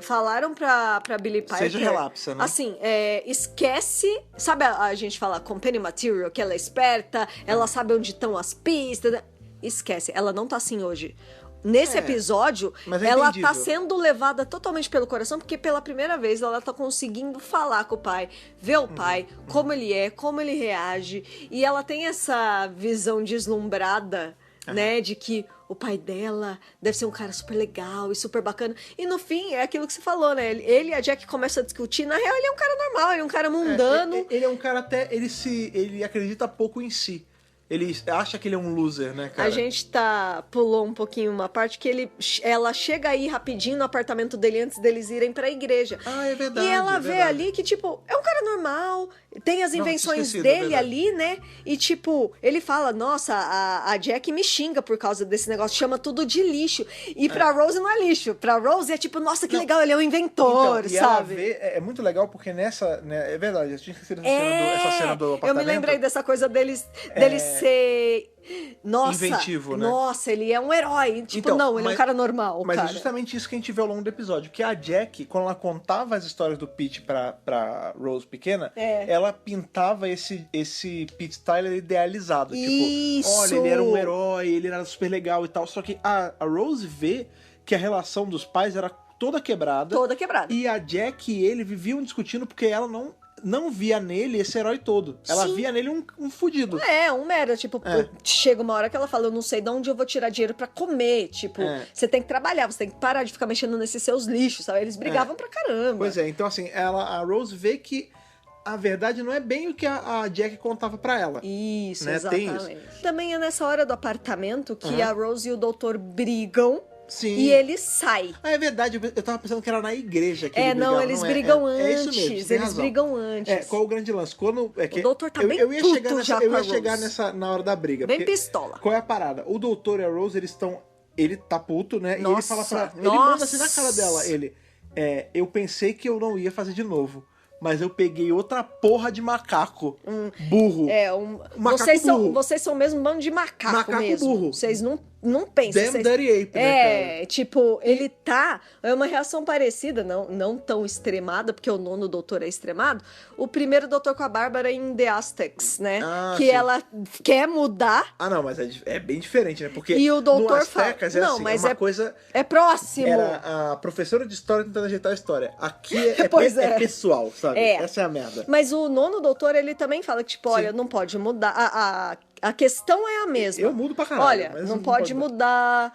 Falaram pra Billie Piper... Seja relapsa, né? Assim, esquece... Sabe a gente fala company material, que ela é esperta, ela sabe onde estão as pistas. Esquece, ela não tá assim hoje. Nesse episódio, ela tá sendo levada totalmente pelo coração, porque pela primeira vez ela tá conseguindo falar com o pai, ver o pai, como ele é, como ele reage. E ela tem essa visão deslumbrada, né, de que o pai dela deve ser um cara super legal e super bacana. E no fim, é aquilo que você falou, né? Ele e a Jack começam a discutir. Na real, ele é um cara normal, ele é um cara mundano. Ele é um cara até... Ele acredita pouco em si. Ele acha que ele é um loser, né, cara? A gente pulou um pouquinho uma parte que ela chega aí rapidinho no apartamento dele antes deles irem pra igreja. Ah, é verdade. E ela vê ali que, tipo, é um cara normal, tem as invenções dele ali, né? E, tipo, ele fala, nossa, a Jack me xinga por causa desse negócio, chama tudo de lixo. E pra Rose não é lixo. Pra Rose é tipo, nossa, que legal, ele é um inventor, então, sabe? Ela vê, é muito legal porque nessa, né, é verdade, eu tinha esquecido essa cena do apartamento. Eu me lembrei dessa coisa deles ser... Nossa, inventivo, né? Nossa, ele é um herói. Tipo, então, não, ele é um cara normal. Mas cara. É justamente isso que a gente vê ao longo do episódio. Que a Jack, quando ela contava as histórias do Pete pra Rose pequena, ela pintava esse Pete Tyler idealizado. Isso. Tipo, olha, ele era um herói, ele era super legal e tal. Só que a Rose vê que a relação dos pais era toda quebrada. Toda quebrada. E a Jack e ele viviam discutindo porque ela não via nele esse herói todo. Ela via nele um fudido. Um merda. Tipo, chega uma hora que ela fala, eu não sei de onde eu vou tirar dinheiro pra comer. Tipo, você tem que trabalhar, você tem que parar de ficar mexendo nesses seus lixos, sabe? Eles brigavam pra caramba. Pois é, então assim, a Rose vê que a verdade não é bem o que a Jack contava pra ela. Isso, né? exatamente. Tem isso. Também é nessa hora do apartamento que a Rose e o doutor brigam. Sim. E ele sai. Ah, é verdade, eu tava pensando que era na igreja que ele brigava. Não, eles brigam antes. É isso mesmo, eles brigam antes. Qual é o grande lance? Quando, o doutor tá bem eu ia puto chegar já eu ia chegar na hora da briga. Bem pistola. Qual é a parada? O doutor e a Rose, ele tá puto, né? Nossa, e ele fala pra... Ele manda assim na cara dela, eu pensei que eu não ia fazer de novo. Mas eu peguei outra porra de macaco. Burro. Macaco burro. Vocês são mesmo um bando de macaco mesmo. Burro. Vocês não pensam. Damn dirty ape, né, cara? Tipo, ele tá... É uma reação parecida, não tão extremada, porque o nono doutor é extremado. O primeiro doutor com a Bárbara em The Aztecs, né? Que sim. ela quer mudar. Não, mas é bem diferente, né? Porque e o doutor no Aztecas fala... é assim, mas uma coisa... É próximo. Era a professora de história tentando ajeitar a história. Aqui é pessoal, sabe? Essa é a merda. Mas o nono doutor, ele também fala que, tipo, olha, não pode mudar. A questão é a mesma. Eu mudo pra caralho. Olha, mas não pode mudar.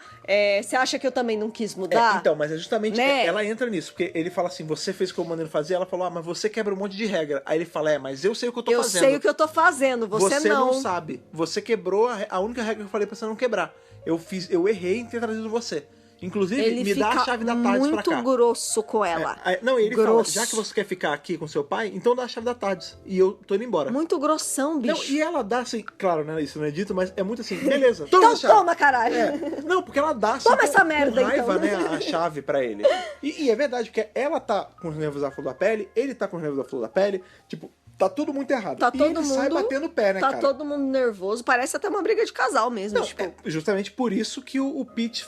Você acha que eu também não quis mudar? Então, mas é justamente né? Ela entra nisso, porque ele fala assim, você fez o que eu mandei fazer, ela falou, mas você quebra um monte de regra. Aí ele fala, mas eu sei o que eu tô fazendo. Eu sei o que eu tô fazendo, você não sabe. Você quebrou a única regra que eu falei pra você não quebrar. Eu errei em ter trazido você. Inclusive, ele me dá a chave da TARDIS pra cá. muito grosso com ela. Não, ele fala, já que você quer ficar aqui com seu pai, então dá a chave da TARDIS. E eu tô indo embora. Muito grossão, bicho. Não, e ela dá assim, claro, né, isso não é dito, mas é muito assim, beleza. Então toma, caralho. Não, porque ela dá assim, toma essa merda, com raiva, então. né, a chave pra ele. E é verdade, porque ela tá com os nervos à flor da pele, ele tá com os nervos à flor da pele, tipo, tá tudo muito errado. Tá todo ele mundo sai batendo o pé, né, tá cara? Tá todo mundo nervoso, parece até uma briga de casal mesmo, não, tipo. Justamente por isso que o Pete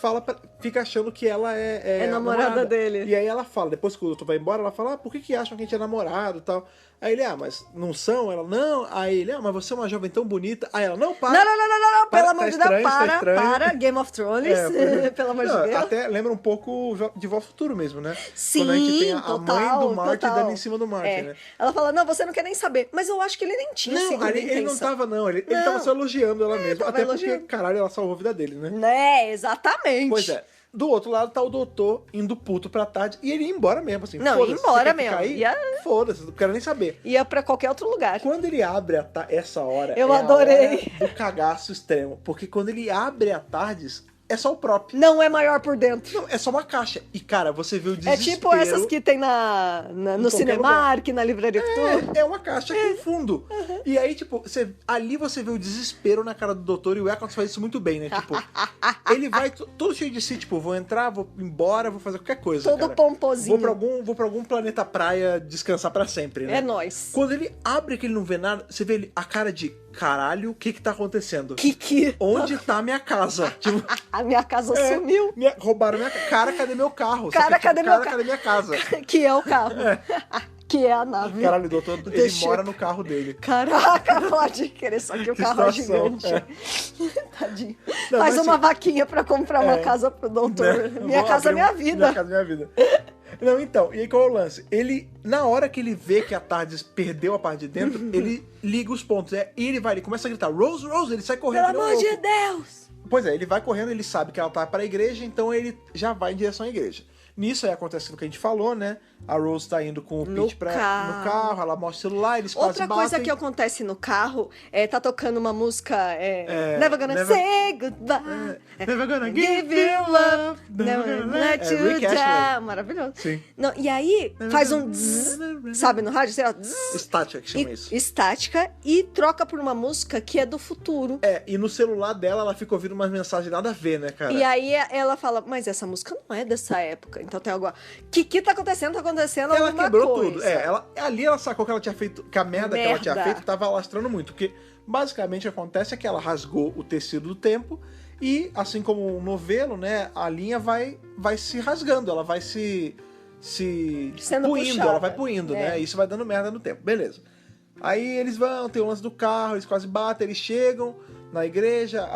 fica achando que ela é namorada dele. E aí ela fala, depois que o doutor vai embora, ela fala, por que acham que a gente é namorado e tal? Aí ele, mas não são? Ela, não. Aí ele, mas você é uma jovem tão bonita. Aí ela, não, para. Não, pelo amor de Deus, para. Game of Thrones, pelo amor de Deus. Até lembra um pouco de Volta ao Futuro mesmo, né? Sim, quando a gente tem a mãe do Marty total. dando em cima do Marty, né? Ela fala, não, você não quer nem saber. Mas eu acho que ele nem tinha segunda intenção. Ele não tava, não. Ele tava só elogiando ela mesmo. Até elogiando. porque, caralho, ela salvou a vida dele, né? Né, exatamente. Pois é. Do outro lado tá o doutor indo puto pra tarde e ele ia embora mesmo, assim. Não, ia embora mesmo. Foda-se, não quero nem saber. Ia pra qualquer outro lugar. Quando ele abre essa hora, eu adorei. A hora do cagaço extremo. Porque quando ele abre a TARDIS, é só o próprio. Não é maior por dentro. Não, é só uma caixa. E, cara, você vê o desespero. É tipo essas que tem no Cinemark, na Livraria Futura. É uma caixa com fundo. E aí, tipo, ali você vê o desespero na cara do doutor e o Eccles faz isso muito bem, né? Tipo, ele vai todo cheio de si, tipo, vou entrar, vou embora, vou fazer qualquer coisa, todo cara. pomposinho. Vou pra algum planeta praia descansar pra sempre, né? É nóis. Quando ele abre que ele não vê nada, você vê a cara de caralho, o que tá acontecendo? Que? Onde tá a minha casa? Tipo, a minha casa sumiu. Roubaram minha casa. Cara, cadê meu carro? Cadê minha casa? Que é o carro. Que é a nave. Caralho, o doutor, ele mora no carro dele. Caraca, pode querer, só que o carro é gigante. Tadinho. Não, faz uma vaquinha pra comprar uma casa pro doutor. Né? Minha casa é minha vida. Minha casa é minha vida. Não, então, e aí qual é o lance? Ele, na hora que ele vê que a TARDIS perdeu a parte de dentro, ele liga os pontos. E ele começa a gritar, Rose, Rose, ele sai correndo. Pelo amor de Deus! Pois é, ele vai correndo, ele sabe que ela tá para a igreja, então ele já vai em direção à igreja. Nisso aí acontece o que a gente falou, né? A Rose tá indo com o Pete no carro, ela mostra o celular, eles quase batem. Outra coisa que acontece no carro tá tocando uma música Never Gonna Say Goodbye, Never Gonna Give You Love, Never Gonna Let You Down. Maravilhoso. Sim. Não, e aí faz um zzz, sabe, no rádio? Sei lá, estática que chama isso. Estática, e troca por uma música que é do futuro. E no celular dela ela fica ouvindo umas mensagens nada a ver, né, cara? E aí ela fala, mas essa música não é dessa época, então tem algo... Que tá acontecendo? Tá acontecendo ela alguma quebrou coisa. tudo. Ali ela sacou que ela tinha feito, que a merda que ela tinha feito tava alastrando muito, porque basicamente o que acontece é que ela rasgou o tecido do tempo e, assim como um novelo, né, a linha vai se rasgando, ela vai se sendo puindo, puxada. Ela vai puindo, né, isso vai dando merda no tempo, beleza. Aí eles vão, tem o lance do carro, eles quase batem, eles chegam na igreja,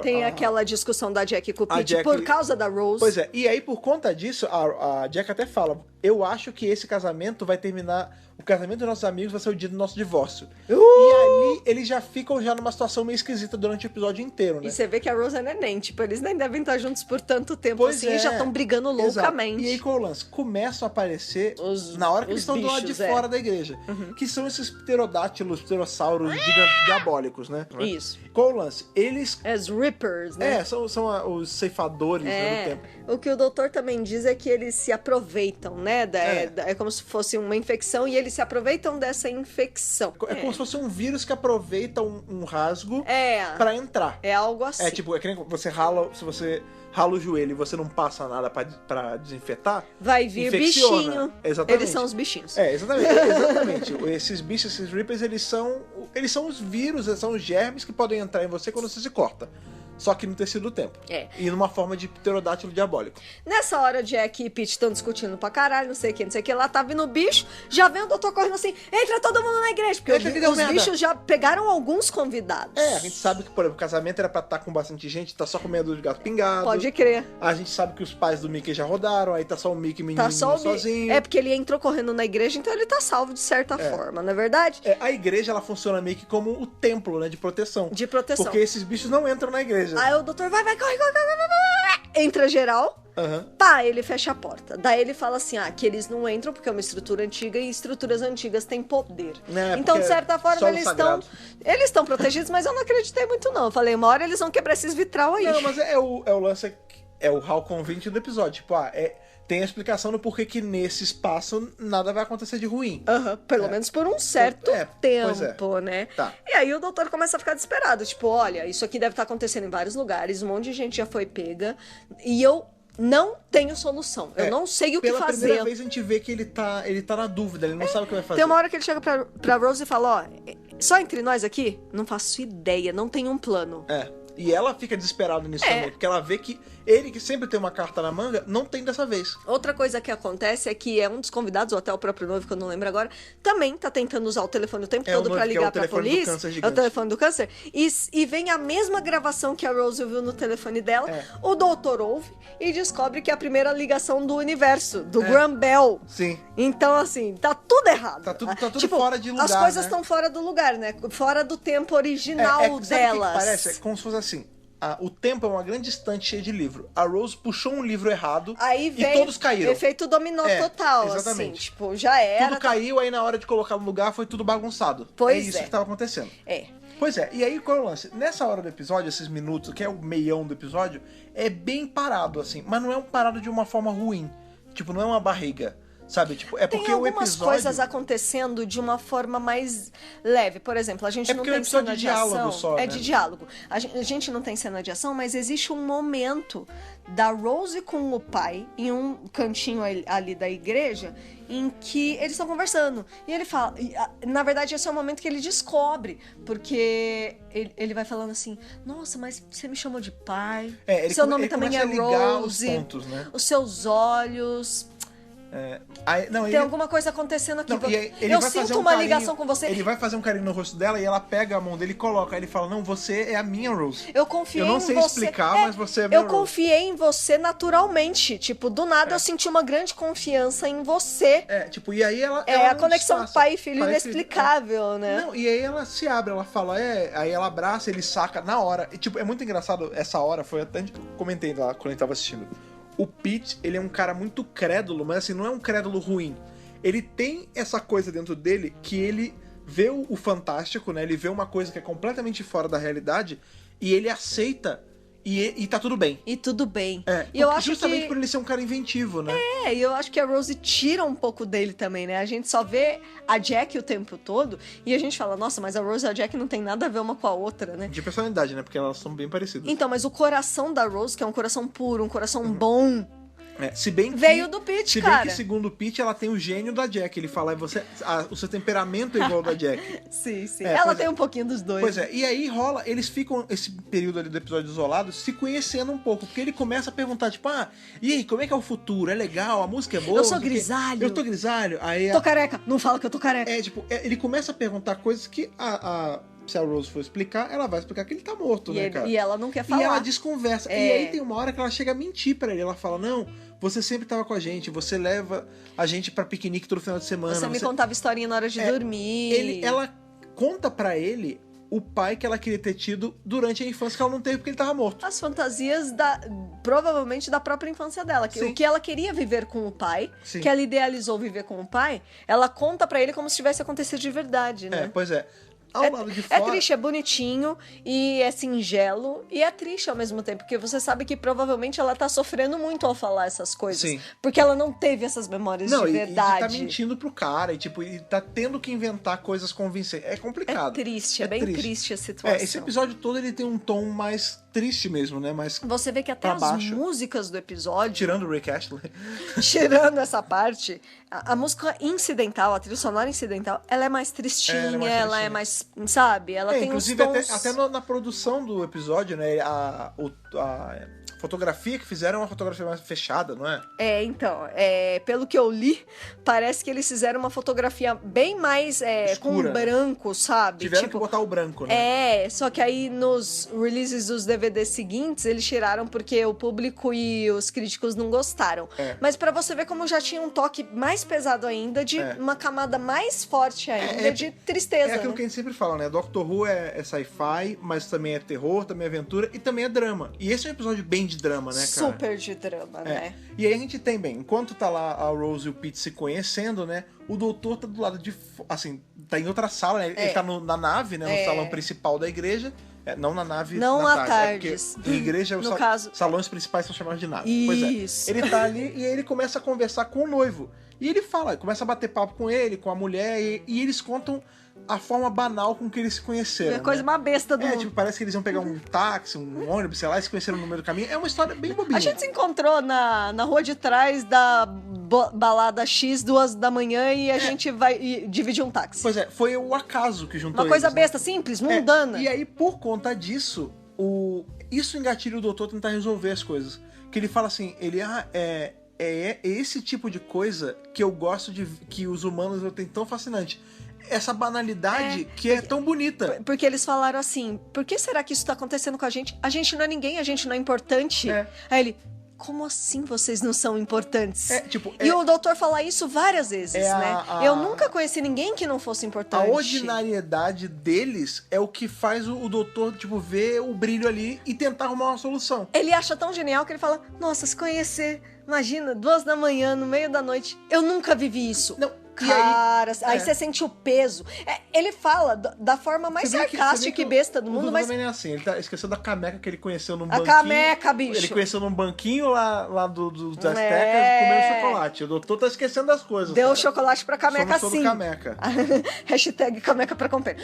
tem aquela discussão da Jack com o Pete por causa da Rose. Pois é, e aí por conta disso, a Jack até fala, eu acho que esse casamento vai terminar, o casamento dos nossos amigos vai ser o dia do nosso divórcio. E ali, eles já ficam numa situação meio esquisita durante o episódio inteiro, né? E você vê que a Rose é neném, tipo, eles nem devem estar juntos por tanto tempo pois assim, e já estão brigando loucamente. E aí qual é o lance? Começam a aparecer, na hora que eles estão do lado de fora da igreja, que são esses pterodátilos, pterossauros diabólicos, né? Isso. Qual é o lance? Eles... As Rippers, né? São os ceifadores do tempo. O que o doutor também diz é que eles se aproveitam, né? É como se fosse uma infecção e eles se aproveitam dessa infecção. É como se fosse um vírus que aproveita um rasgo pra entrar. É algo assim. É tipo, é que nem você rala, se você rala o joelho e você não passa nada pra desinfetar, vai vir infecciona. Bichinho. Exatamente. Eles são os bichinhos. Exatamente. Esses bichos, esses Reapers, eles são os vírus, são os germes que podem entrar em você quando você se corta. só que no tecido do tempo. E numa forma de pterodátilo diabólico. Nessa hora, Jack e Pete estão discutindo pra caralho, não sei o que lá, tá vindo o bicho, já vem o doutor correndo assim, entra todo mundo na igreja, porque os bichos já pegaram alguns convidados. A gente sabe que, por exemplo, o casamento era pra estar com bastante gente, tá só com meia dúzia de gato pingado. Pode crer. A gente sabe que os pais do Mickey já rodaram, aí tá só o Mickey menino sozinho. Porque ele entrou correndo na igreja, então ele tá salvo de certa forma, não é verdade? A igreja, ela funciona meio que como o templo, né, de proteção. De proteção. Porque esses bichos não entram na igreja. Aí o doutor vai, corre. Entra geral. Pá, ele fecha a porta. Daí ele fala assim, que eles não entram porque é uma estrutura antiga e estruturas antigas têm poder. Então, de certa forma, eles estão protegidos, mas eu não acreditei muito não. Eu falei, uma hora eles vão quebrar esses vitral aí. Não, mas é o lance, é o Hal Convent do episódio. Tipo, tem a explicação do porquê que nesse espaço nada vai acontecer de ruim. Pelo menos por um certo tempo, né? Tá. E aí o doutor começa a ficar desesperado. Tipo, olha, isso aqui deve estar acontecendo em vários lugares, um monte de gente já foi pega, e eu não tenho solução. Eu não sei o que fazer. Pela primeira vez a gente vê que ele tá na dúvida, ele não sabe o que vai fazer. Tem uma hora que ele chega pra Rose e fala, só entre nós aqui, não faço ideia, não tenho um plano. E ela fica desesperada nisso também, porque ela vê que ele, que sempre tem uma carta na manga, não tem dessa vez. Outra coisa que acontece é que um dos convidados, ou até o próprio noivo, que eu não lembro agora, também tá tentando usar o telefone o tempo todo pra ligar pra polícia. É o telefone do câncer. E vem a mesma gravação que a Rose viu no telefone dela, o doutor ouve e descobre que é a primeira ligação do universo, do Graham Bell. Sim. Então, assim, tá tudo errado. Tá tudo fora de lugar, as coisas estão fora do lugar, né? Fora do tempo original delas. Sabe o que parece? É como se fosse assim. O tempo é uma grande estante cheia de livro. A Rose puxou um livro errado e todos caíram. Efeito dominó total, exatamente. Assim. Tipo, já era. Tudo caiu, aí na hora de colocar no lugar foi tudo bagunçado. Pois é isso que tava acontecendo. Pois é, e aí qual é o lance? Nessa hora do episódio, esses minutos, que é o meião do episódio, é bem parado, assim. Mas não é um parado de uma forma ruim. Tipo, não é uma barriga. Sabe, tipo, porque o episódio... Tem algumas coisas acontecendo de uma forma mais leve. Por exemplo, a gente não tem cena de ação. Só, de diálogo. A gente não tem cena de ação, mas existe um momento da Rose com o pai, em um cantinho ali da igreja, em que eles estão conversando. E ele fala... Na verdade, esse é o momento que ele descobre. Porque ele vai falando assim, nossa, mas você me chamou de pai. Seu nome também é Rose. Os pontos, né? Os seus olhos... Tem alguma coisa acontecendo aqui. Eu sinto uma ligação com você. Ele vai fazer um carinho no rosto dela e ela pega a mão dele e coloca. Aí ele fala, não, você é a minha Rose. Eu confiei em você. Eu não sei explicar, mas você é a minha Rose. Eu confiei em você naturalmente. Tipo, do nada eu senti uma grande confiança em você. E aí ela a conexão pai e filho inexplicável, né? Não, e aí ela se abre, ela fala, aí ela abraça, ele saca na hora. E, tipo, é muito engraçado, essa hora, foi até que eu comentei lá quando a gente tava assistindo. O Pete, ele é um cara muito crédulo, mas assim, não é um crédulo ruim. Ele tem essa coisa dentro dele que ele vê o fantástico, né? Ele vê uma coisa que é completamente fora da realidade e ele aceita e tá tudo bem. E tudo bem. E eu acho justamente por ele ser um cara inventivo, né? E eu acho que a Rose tira um pouco dele também, né? A gente só vê a Jack o tempo todo e a gente fala, nossa, mas a Rose e a Jack não tem nada a ver uma com a outra, né? De personalidade, né? Porque elas são bem parecidas. Então, mas o coração da Rose, que é um coração puro, um coração bom... Se bem que, veio do Pete, cara. Se bem que, segundo o Pete, ela tem o gênio da Jack. Ele fala, o seu temperamento é igual ao da Jack. Sim. Ela tem um pouquinho dos dois. Pois e aí rola, eles ficam, esse período ali do episódio isolado, se conhecendo um pouco. Porque ele começa a perguntar, tipo, e aí, como é que é o futuro? É legal? A música é boa? Eu sou grisalho. Eu tô grisalho. Aí, tô careca. Não fala que eu tô careca. Ele começa a perguntar coisas que se a Rose for explicar, ela vai explicar que ele tá morto, né, cara? E ela não quer falar. E ela desconversa. E aí tem uma hora que ela chega a mentir pra ele. Ela fala, não, você sempre tava com a gente, você leva a gente pra piquenique todo final de semana. Você me contava historinha na hora de dormir. Ela conta pra ele o pai que ela queria ter tido durante a infância, que ela não teve porque ele tava morto. As fantasias provavelmente da própria infância dela. O que ela queria viver com o pai, que ela idealizou viver com o pai, ela conta pra ele como se tivesse acontecido de verdade, né? Pois é. Ao lado de fora... É triste, é bonitinho e é singelo e é triste ao mesmo tempo, porque você sabe que provavelmente ela tá sofrendo muito ao falar essas coisas. Sim. Porque ela não teve essas memórias de verdade. E tá mentindo pro cara e tá tendo que inventar coisas convincentes. É complicado. É triste, é bem triste a situação. Esse episódio todo ele tem um tom mais triste mesmo, né? Mas você vê que até as músicas do episódio... Tirando o Rick Astley. Tirando essa parte, a música incidental, a trilha sonora incidental, ela é mais tristinha, ela é mais, sabe? Ela tem inclusive, uns tons... até na produção do episódio, né? A fotografia que fizeram é uma fotografia mais fechada, não é? Então, pelo que eu li, parece que eles fizeram uma fotografia bem mais com branco, sabe? Tiveram que botar o branco, né? Só que aí nos releases dos DVDs seguintes, eles tiraram porque o público e os críticos não gostaram. Mas pra você ver como já tinha um toque mais pesado ainda, de uma camada mais forte ainda de tristeza. É aquilo que a gente sempre fala, né? Doctor Who é sci-fi, mas também é terror, também é aventura e também é drama. E esse é um episódio bem de drama, né, cara? Super de drama, né? E aí a gente tem, enquanto tá lá a Rose e o Pete se conhecendo, né? O doutor tá do lado de... Assim, tá em outra sala, né? Ele tá na nave, né? No salão principal da igreja. Não na nave, não na tarde. Porque em igreja, no caso... salões principais são chamados de nave. Isso. Pois é. Ele tá ali e aí ele começa a conversar com o noivo. E ele começa a bater papo com ele, com a mulher, e eles contam a forma banal com que eles se conheceram. É a coisa mais besta do mundo. Tipo, parece que eles iam pegar um táxi, um ônibus, sei lá, e se conheceram no meio do caminho. É uma história bem bobinha. A gente se encontrou na rua de trás da balada X, 2 da manhã, e a gente vai dividir um táxi. Pois é, foi o acaso que juntou uma coisa eles, besta, simples, mundana. E aí, por conta disso, isso engatilha o doutor tentar resolver as coisas. Que ele fala assim, é esse tipo de coisa que eu gosto de... que os humanos eu tenho tão fascinante. Essa banalidade que é tão bonita. Porque eles falaram assim, por que será que isso tá acontecendo com a gente? A gente não é ninguém, a gente não é importante. Aí ele, como assim vocês não são importantes? E o doutor fala isso várias vezes, né? Eu nunca conheci ninguém que não fosse importante. A ordinariedade deles é o que faz o doutor, ver o brilho ali e tentar arrumar uma solução. Ele acha tão genial que ele fala, nossa, se conhecer, imagina, 2 da manhã, no meio da noite, eu nunca vivi isso. Não. Cara, aí você sente o peso. Ele fala da forma mais sarcástica e besta do mundo, mas... também é assim, ele esqueceu da cameca que ele conheceu num banquinho. A cameca, bicho. Ele conheceu num banquinho lá dos Aztecas comendo chocolate. O doutor tá esquecendo das coisas. Deu chocolate pra cameca, sim. Cameca. Hashtag cameca pra comprar.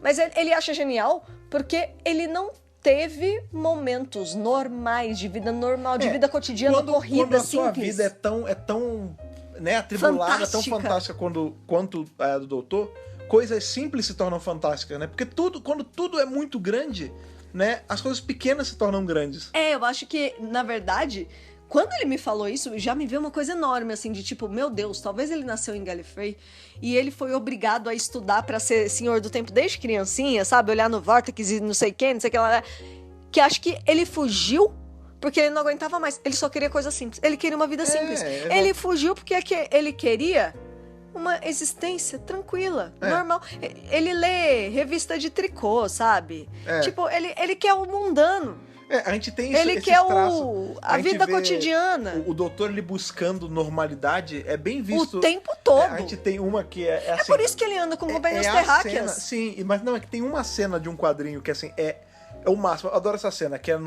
Mas ele acha genial porque ele não teve momentos normais, de vida normal, de vida cotidiana, corrida, quando a simples. Sua vida é tão né, atribulada, tão fantástica quanto a do doutor, coisas simples se tornam fantásticas, né? Porque quando tudo é muito grande, né, as coisas pequenas se tornam grandes. Eu acho que, na verdade, quando ele me falou isso, já me veio uma coisa enorme, assim, de tipo, meu Deus, talvez ele nasceu em Gallifrey e ele foi obrigado a estudar pra ser senhor do tempo desde criancinha, sabe? Olhar no Vortex e não sei quem, não sei o que lá. Que acho que ele fugiu porque ele não aguentava mais. Ele só queria coisa simples. Ele queria uma vida simples. Ele fugiu porque ele queria uma existência tranquila, normal. Ele lê revista de tricô, sabe? Tipo, ele quer o mundano. A gente tem isso. Ele quer a vida cotidiana. O doutor, ele buscando normalidade, é bem visto. O tempo todo. A gente tem uma que é assim... É por isso que ele anda com companhias terráqueas. Sim, mas não, é que tem uma cena de um quadrinho que, assim, é o máximo. Eu adoro essa cena, que é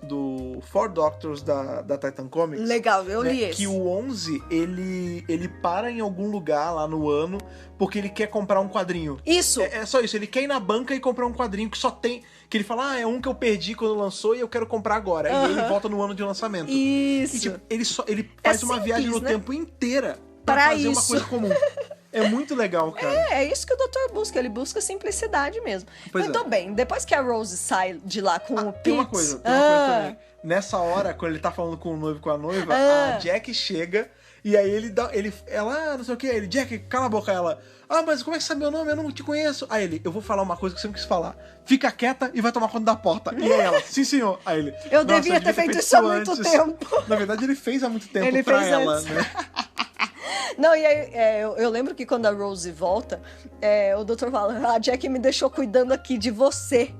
do Four Doctors da Titan Comics. Legal, eu li esse. Que o 11, ele para em algum lugar lá no ano porque ele quer comprar um quadrinho. Isso! É só isso, ele quer ir na banca e comprar um quadrinho que só tem... Que ele fala, é um que eu perdi quando lançou e eu quero comprar agora. E ele volta no ano de lançamento. Isso! E, tipo, ele faz uma viagem no tempo inteira pra fazer uma coisa comum. É muito legal, cara. É isso que o doutor busca. Ele busca simplicidade mesmo. Muito bem. Depois que a Rose sai de lá com o Pete... Tem uma coisa também. Nessa hora, quando ele tá falando com o noivo e com a noiva, a Jack chega e aí ela, não sei o que, ele, Jack, cala a boca, ela... mas como é que você sabe meu nome? Eu não te conheço. Aí ele, eu vou falar uma coisa que você não quis falar. Fica quieta e vai tomar conta da porta. E aí ela, sim senhor. Aí ele, eu devia ter feito isso há muito tempo. Na verdade, ele fez há muito tempo pra ela, né? Não, e aí, eu lembro que quando a Rose volta, o doutor fala, a Jack me deixou cuidando aqui de você.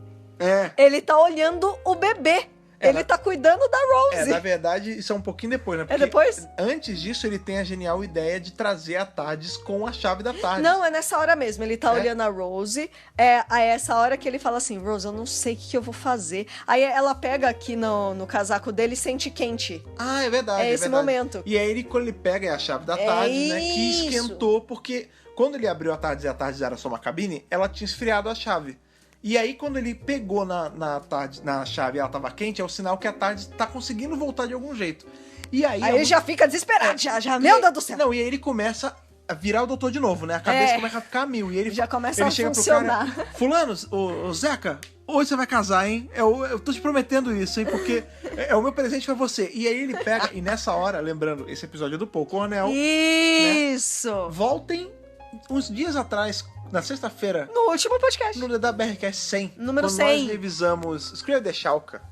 Ele tá olhando o bebê. Ele tá cuidando da Rose. Na verdade, isso é um pouquinho depois, né? Porque depois? Antes disso, ele tem a genial ideia de trazer a TARDIS com a chave da TARDIS. Não, é nessa hora mesmo. Ele tá olhando a Rose. Aí é essa hora que ele fala assim, Rose, eu não sei o que eu vou fazer. Aí ela pega aqui no casaco dele e sente quente. É verdade. É esse momento. E aí, quando ele pega a chave da TARDIS, né? Que esquentou, porque quando ele abriu a TARDIS e a TARDIS era só uma cabine, ela tinha esfriado a chave. E aí, quando ele pegou na chave e ela tava quente, é o sinal que a TARDIS tá conseguindo voltar de algum jeito. E aí ele já fica desesperado, meu Deus do céu. Não, e aí ele começa a virar o doutor de novo, né? A cabeça começa a ficar a mil. E ele já começa a funcionar. Pro cara, fulano, ô Zeca, hoje você vai casar, hein? Eu tô te prometendo isso, hein? Porque é o meu presente pra você. E aí ele pega, e nessa hora, lembrando, esse episódio é do Paul Cornell. Isso! Né? Voltem uns dias atrás, na sexta-feira. No último podcast. No da BRCast 100. Número quando 100. Nós revisamos Escreva de Chalca,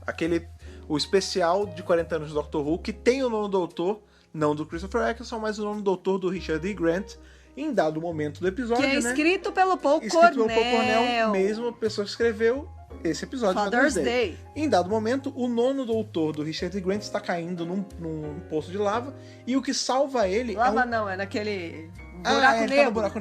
o especial de 40 anos do Doctor Who, que tem o nono doutor, não do Christopher Eccleston, mas o nono doutor do Richard E. Grant, em dado momento do episódio, que é escrito pelo Paul Cornell. Escrito pelo Paul Cornell, mesmo a pessoa que escreveu esse episódio. Father's Day. Em dado momento, o nono doutor do Richard E. Grant está caindo num poço de lava, e o que salva ele... Lava não, é naquele...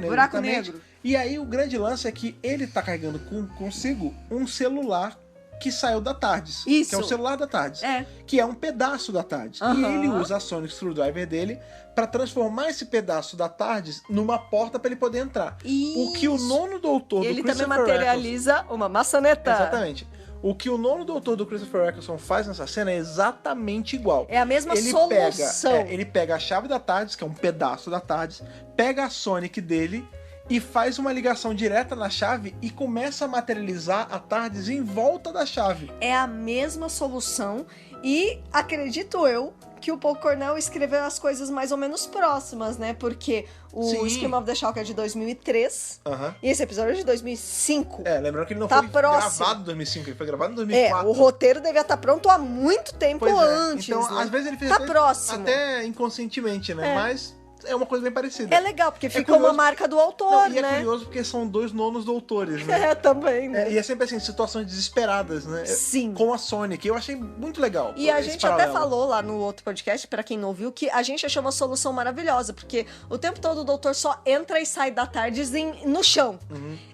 Buraco negro. E aí o grande lance é que ele tá carregando consigo um celular que saiu da TARDIS. Isso. Que é o celular da TARDIS. Que é um pedaço da TARDIS. E ele usa a Sonic Screwdriver dele pra transformar esse pedaço da TARDIS numa porta pra ele poder entrar. Isso. O que o nono doutor do Christopher Ele também materializa uma maçaneta. Exatamente. O que o nono doutor do Christopher Eccleston faz nessa cena é exatamente igual. É a mesma solução. Ele pega a chave da TARDIS, que é um pedaço da TARDIS, pega a Sonic dele e faz uma ligação direta na chave e começa a materializar a TARDIS em volta da chave. É a mesma solução e acredito eu que o Paul Cornell escreveu as coisas mais ou menos próximas, né? Porque o Scream of the Chalk é de 2003 e esse episódio é de 2005. Lembrando que ele não foi gravado em 2005, ele foi gravado em 2004. O roteiro devia estar pronto há muito tempo antes. Então, né? às vezes ele fez próximo. Até inconscientemente, né? Mas é uma coisa bem parecida. É legal, porque ficou uma marca do autor, né? E é curioso porque são dois nonos doutores, né? Também, né? E é sempre assim, situações desesperadas, né? Sim. Com a Sonic. Eu achei muito legal. E a gente até falou lá no outro podcast, pra quem não ouviu, que a gente achou uma solução maravilhosa, porque o tempo todo o doutor só entra e sai da TARDIS no chão.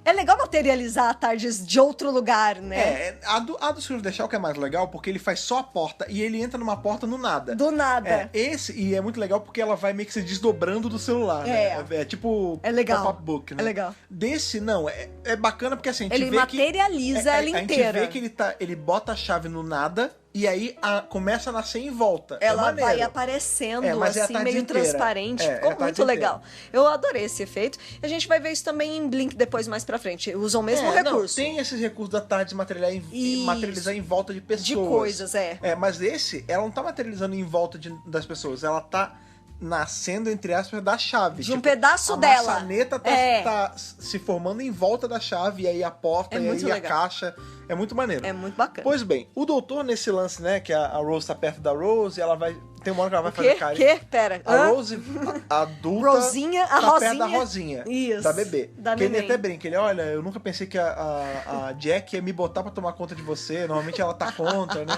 É legal materializar a TARDIS de outro lugar, né? A do Scrooge The Chalk é mais legal, porque ele faz só a porta e ele entra numa porta no nada. Do nada. E é muito legal porque ela vai meio que se desdobrando do celular. É tipo legal. pop-up book, né? É legal. Desse, não, é bacana porque assim, a gente ele vê materializa ela inteira. A gente vê que ele bota a chave no nada e aí começa a nascer em volta. Ela vai aparecendo assim, meio transparente. Ficou muito legal. Eu adorei esse efeito. A gente vai ver isso também em Blink depois, mais pra frente. Usam o mesmo recurso. Tem esses recursos da TARDIS materializar em volta de pessoas. De coisas, mas ela não tá materializando em volta das pessoas. Ela tá nascendo, entre aspas, da chave. De um pedaço dela. A maçaneta tá se formando em volta da chave, e aí a porta, e aí a caixa. É muito maneiro. É muito bacana. Pois bem, o doutor nesse lance, né, que a Rose tá perto da Rose, e ela vai... Tem uma hora que ela vai fazer carinho. Pera. A Rose, a adulta, Rosinha, tá Rosinha. perto da Rosinha. Isso. Da bebê. Que ele até brinca, olha, eu nunca pensei que a Jack ia me botar pra tomar conta de você, normalmente ela tá contra, né?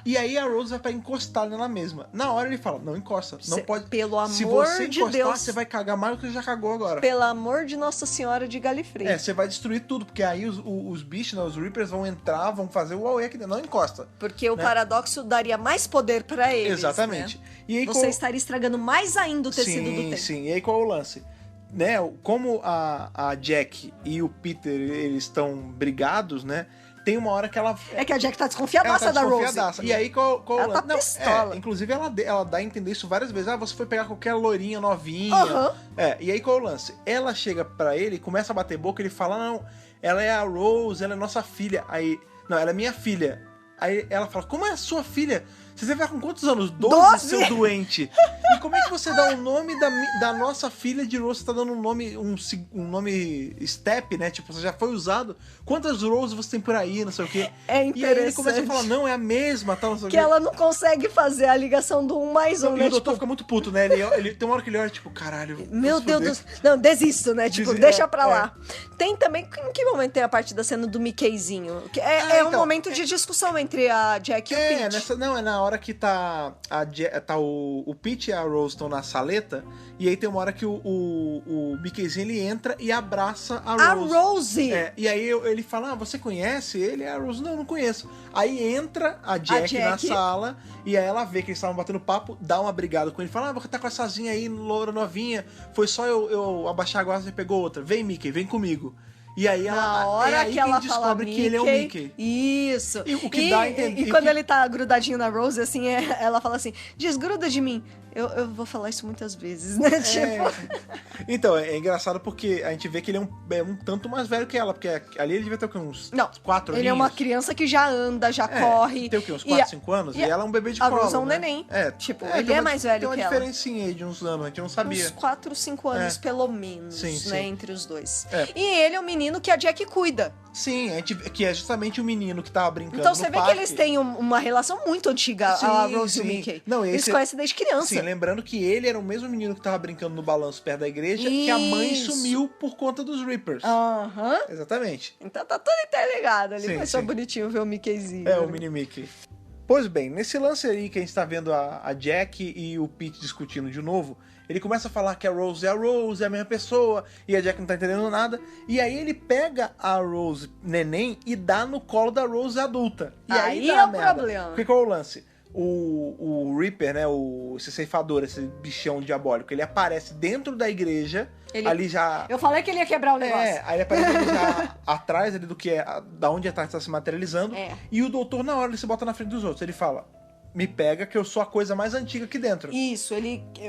E aí a Rose vai pra encostar nela mesma. Na hora ele fala, não encosta, não pode... Pelo amor de Deus. Se você encostar, você vai cagar mais do que você já cagou agora. Pelo amor de Nossa Senhora de Galifrey. Você vai destruir tudo, porque aí os bichos, né, os Reapers vão entrar, vão fazer o Aue aqui dentro, não encosta. Porque o paradoxo daria mais poder pra eles, exatamente. Né? E aí, você estaria estragando mais ainda o tecido do tempo. Sim, e aí qual é o lance? Né, como a Jack e o Peter, eles estão brigados, né? Tem uma hora que ela... É que a Jack tá desconfiadaça da Rose. E aí qual é o lance? Tá pistola. Inclusive ela dá a entender isso várias vezes. Você foi pegar qualquer loirinha novinha. E aí qual é o lance? Ela chega pra ele, começa a bater boca, ele fala, não, ela é a Rose, ela é nossa filha. Aí, não, ela é minha filha. Aí ela fala, como é a sua filha? Você vai ficar com quantos anos? 12, seu doente. E como é que você dá o nome da nossa filha de Rose? Você tá dando um nome step, né? Tipo, você já foi usado. Quantas Roses você tem por aí, não sei o quê. É interessante. E aí ele começa a falar, não, é a mesma, tal, não sei o quê. Que ela não consegue fazer a ligação do 1 mais 1, né? E o doutor fica muito puto, né? Ele tem uma hora que ele olha, tipo, caralho. Meu Deus do céu. Não, desisto, né? Tipo, deixa pra lá. Tem também, em que momento tem a parte da cena do Mickeyzinho? Um momento de discussão entre a Jack e o Pete. É na hora que tá o Pete e a Rose estão na saleta, e aí tem uma hora que o Mickeyzinho ele entra e abraça a Rose. A Rose! E aí ele fala, você conhece ele? A Rose, não conheço. Aí entra a Jack na sala, e aí ela vê que eles estavam batendo papo, dá uma brigada com ele, fala, você tá com essazinha aí, loura novinha, foi só eu abaixar a guarda e você pegou outra. Vem, Mickey, vem comigo. E aí Na hora que ela descobre fala que ele é o Mickey. Isso. E o que dá a entender... E quando ele tá grudadinho na Rose, assim, ela fala assim, desgruda de mim. Eu vou falar isso muitas vezes, né? Tipo... Então, é engraçado porque a gente vê que ele é um tanto mais velho que ela, porque ali ele devia ter o quê? Uns 4 anos. Ele é uma criança que já anda, já corre. Tem o quê? Uns 4, 5 anos? E ela é um bebê de colo, A Rose é um né? neném. Tipo, ele é mais velho que ela. Tem uma diferencinha aí de uns anos, a gente não sabia. Uns 4, 5 anos, pelo menos, sim. né? Entre os dois. E ele é o menino que a Jack cuida. Sim, que é justamente o menino que tava brincando então você no vê parque. que eles têm uma relação muito antiga, a Rose e o Mickey. Não, eles conhecem desde criança. Sim, lembrando que ele era o mesmo menino que tava brincando no balanço perto da igreja, que a mãe sumiu por conta dos Reapers. Exatamente. Então tá tudo interligado ali. Foi só bonitinho ver o Mickeyzinho. O mini Mickey. Pois bem, nesse lance aí que a gente tá vendo a Jack e o Pete discutindo de novo, ele começa a falar que a Rose é a mesma pessoa, e a Jack não tá entendendo nada. E aí ele pega a Rose neném e dá no colo da Rose adulta. E aí dá é o problema. O que é o lance? O Reaper, né, esse ceifador, esse bichão diabólico, ele aparece dentro da igreja, ali já... Eu falei que ele ia quebrar o negócio. Aí ele aparece ali já atrás ali da onde a Tarde está se materializando, e o doutor na hora ele se bota na frente dos outros, ele fala... Me pega que eu sou a coisa mais antiga aqui dentro. Isso,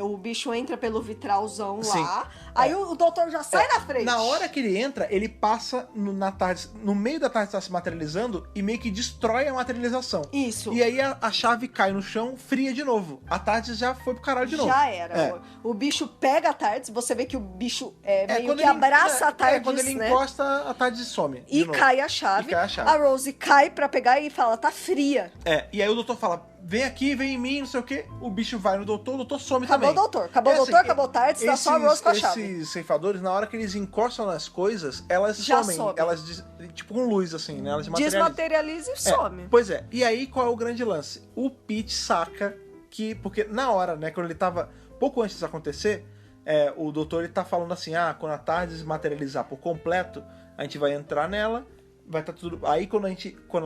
o bicho entra pelo vitralzão lá, aí o doutor já sai na frente. Na hora que ele entra, ele passa no meio da Tarde está se materializando e meio que destrói a materialização. Isso. E aí a chave cai no chão, fria de novo. A Tarde já foi pro caralho de novo. Já era. O bicho pega a Tarde, você vê que o bicho meio que abraça a Tarde, quando ele encosta, a Tarde some. E cai a chave. A Rose cai pra pegar e fala, tá fria. E aí o doutor fala... Vem aqui, vem em mim, não sei o quê. O bicho vai no doutor, o doutor some também. Acabou o doutor, acabou o Tardes, tá só a Rose com a chave. Esses ceifadores, na hora que eles encostam nas coisas, elas somem. Elas, tipo com luz, assim, né? Elas desmaterializam e some. Pois é. E aí, qual é o grande lance? O Pete saca que... Porque na hora, né, quando ele tava... Pouco antes disso acontecer, o doutor, ele tá falando assim, quando a Tarde desmaterializar por completo, a gente vai entrar nela... Vai estar tudo. Aí quando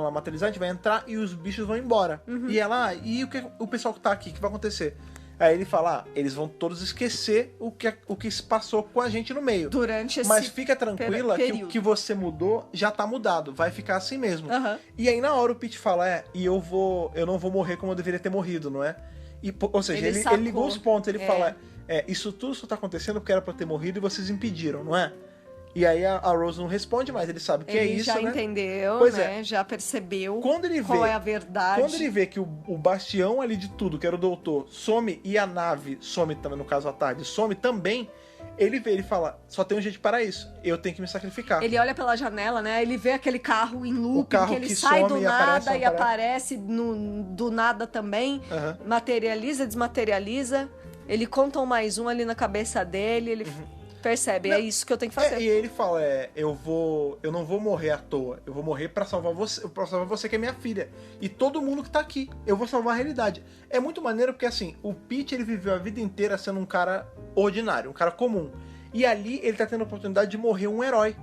ela materializar, a gente vai entrar e os bichos vão embora. E ela, e o pessoal que tá aqui, o que vai acontecer? Aí ele fala, eles vão todos esquecer o que se passou com a gente no meio. Durante esse Mas fica tranquila que o que você mudou já tá mudado. Vai ficar assim mesmo. E aí na hora o Pete fala, eu não vou morrer como eu deveria ter morrido, não é? Ou seja, ele ligou os pontos, ele fala, isso tudo só tá acontecendo porque era pra eu ter morrido e vocês impediram, não é? E aí a Rose não responde mais, ele sabe que é isso, né? Ele já entendeu, pois né? Já percebeu qual é a verdade. Quando ele vê que o bastião ali de tudo, que era o doutor, some e a nave some também, no caso a Tarde, some também, ele fala, só tem um jeito para isso, eu tenho que me sacrificar. Ele olha pela janela, né? Ele vê aquele carro em loop, que ele sai do nada e aparece do nada também, materializa, desmaterializa, ele conta um mais um ali na cabeça dele, ele... Percebe, é isso que eu tenho que fazer. E ele fala, eu não vou morrer à toa, eu vou morrer pra salvar você que é minha filha. E todo mundo que tá aqui, eu vou salvar a realidade. É muito maneiro porque, assim, o Pete, ele viveu a vida inteira sendo um cara ordinário, um cara comum. E ali, ele tá tendo a oportunidade de morrer um herói,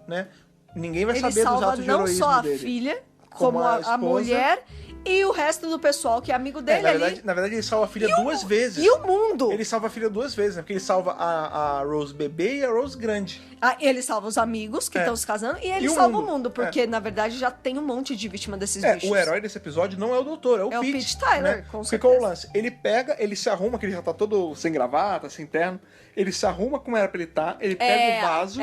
né? Ninguém vai saber dos atos de heroísmo dele. Ele salva não só a filha, como a mulher... E o resto do pessoal que é amigo dele ali. Na verdade, ele salva a filha duas vezes. E o mundo. Ele salva a filha duas vezes, né? Porque ele salva a Rose bebê e a Rose grande. Ele salva os amigos que estão se casando e ele salva o mundo. Porque, na verdade, já tem um monte de vítima desses bichos. O herói desse episódio não é o doutor, é o Pete. É o Pete Tyler, né? com certeza. Qual é o lance? Ele pega, ele se arruma, que ele já tá todo sem gravata, sem terno. Ele se arruma como era pra ele estar, ele pega o vaso.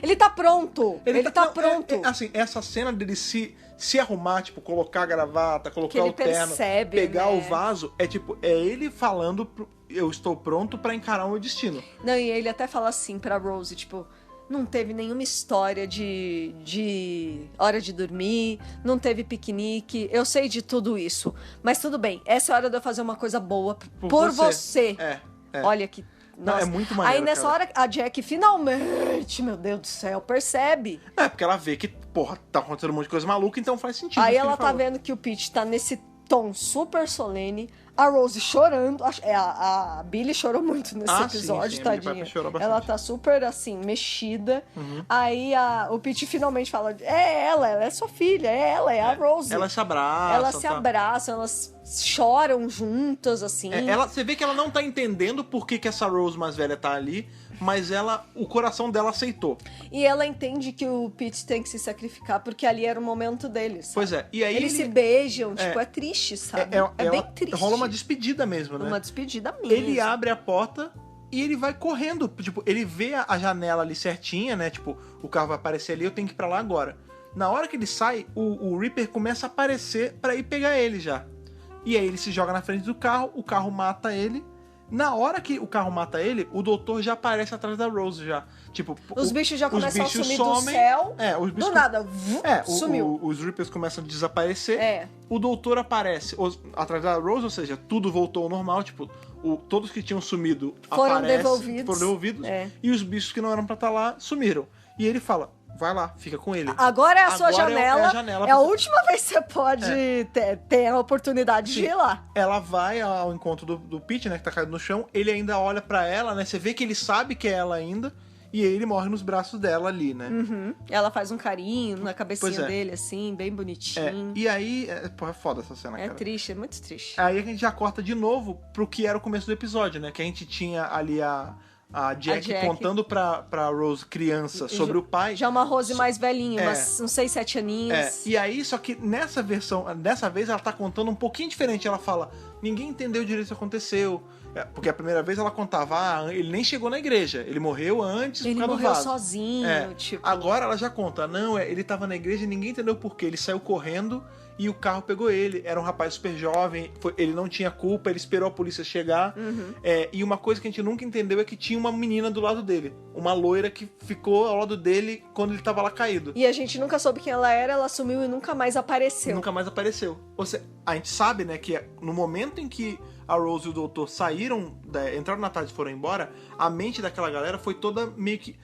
Ele tá pronto. Ele tá pronto. Assim, essa cena dele se arrumar, tipo, colocar a gravata, colocar o terno, pegar o vaso, é ele falando, eu estou pronto pra encarar o meu destino. Não, e ele até fala assim pra Rose, tipo, não teve nenhuma história de hora de dormir, não teve piquenique, eu sei de tudo isso, mas tudo bem, essa é a hora de eu fazer uma coisa boa por você. Olha que... Nossa. É muito maneiro. Aí nessa hora a Jack finalmente, meu Deus do céu, percebe. Porque ela vê que, tá acontecendo um monte de coisa maluca, então faz sentido. Aí ela tá vendo que o Pete tá nesse tom super solene, a Rose chorando. A Billy chorou muito nesse episódio, sim, tadinha. Ela tá super, assim, mexida. Aí o Pete finalmente fala, ela é sua filha, é a Rose. Elas se abraçam. Elas choram juntas, assim. Você vê que ela não tá entendendo por que essa Rose mais velha tá ali, mas o coração dela aceitou. E ela entende que o Pete tem que se sacrificar, porque ali era o momento deles. Sabe? Pois é. E aí eles se beijam, tipo, é triste, sabe? É bem triste. Rola uma despedida mesmo, né? Uma despedida mesmo. Ele abre a porta e ele vai correndo. Tipo, ele vê a janela ali certinha, né? Tipo, o carro vai aparecer ali, eu tenho que ir pra lá agora. Na hora que ele sai, o Reaper começa a aparecer pra ir pegar ele já. E aí ele se joga na frente do carro, o carro mata ele. Na hora que o carro mata ele, o doutor já aparece atrás da Rose já. Tipo, os bichos já começam a sumir do céu. Os bichos do nada, sumiu. Os Reapers começam a desaparecer. O doutor aparece atrás da Rose, ou seja, tudo voltou ao normal. Tipo, todos que tinham sumido foram devolvidos. E os bichos que não eram pra estar lá sumiram. E ele fala: vai lá, fica com ele. Agora é a sua janela. É a última vez que você pode ter a oportunidade de ir lá. Ela vai ao encontro do Pete, né, que tá caído no chão. Ele ainda olha pra ela, né? Você vê que ele sabe que é ela ainda. E ele morre nos braços dela ali, né? Uhum. Ela faz um carinho na cabecinha dele, assim, bem bonitinho. E aí... é foda essa cena, cara. É triste, é muito triste. Aí a gente já corta de novo pro que era o começo do episódio, né? Que a gente tinha ali a Jack contando pra Rose criança sobre o pai. Já uma Rose mais velhinha, uns 6, 7 aninhos. E aí, só que dessa vez ela tá contando um pouquinho diferente. Ela fala, ninguém entendeu direito o que aconteceu. Porque a primeira vez ela contava, ele nem chegou na igreja, ele morreu antes por causa do vaso. Ele morreu sozinho, tipo... Agora ela já conta, ele tava na igreja e ninguém entendeu por quê. Ele saiu correndo e o carro pegou ele. Era um rapaz super jovem, ele não tinha culpa, ele esperou a polícia chegar. Uhum. E uma coisa que a gente nunca entendeu é que tinha uma menina do lado dele. Uma loira que ficou ao lado dele quando ele tava lá caído. E a gente nunca soube quem ela era, ela sumiu e nunca mais apareceu. Ou seja, a gente sabe, né, que no momento em que a Rose e o doutor entraram na tarde e foram embora, a mente daquela galera foi toda meio que...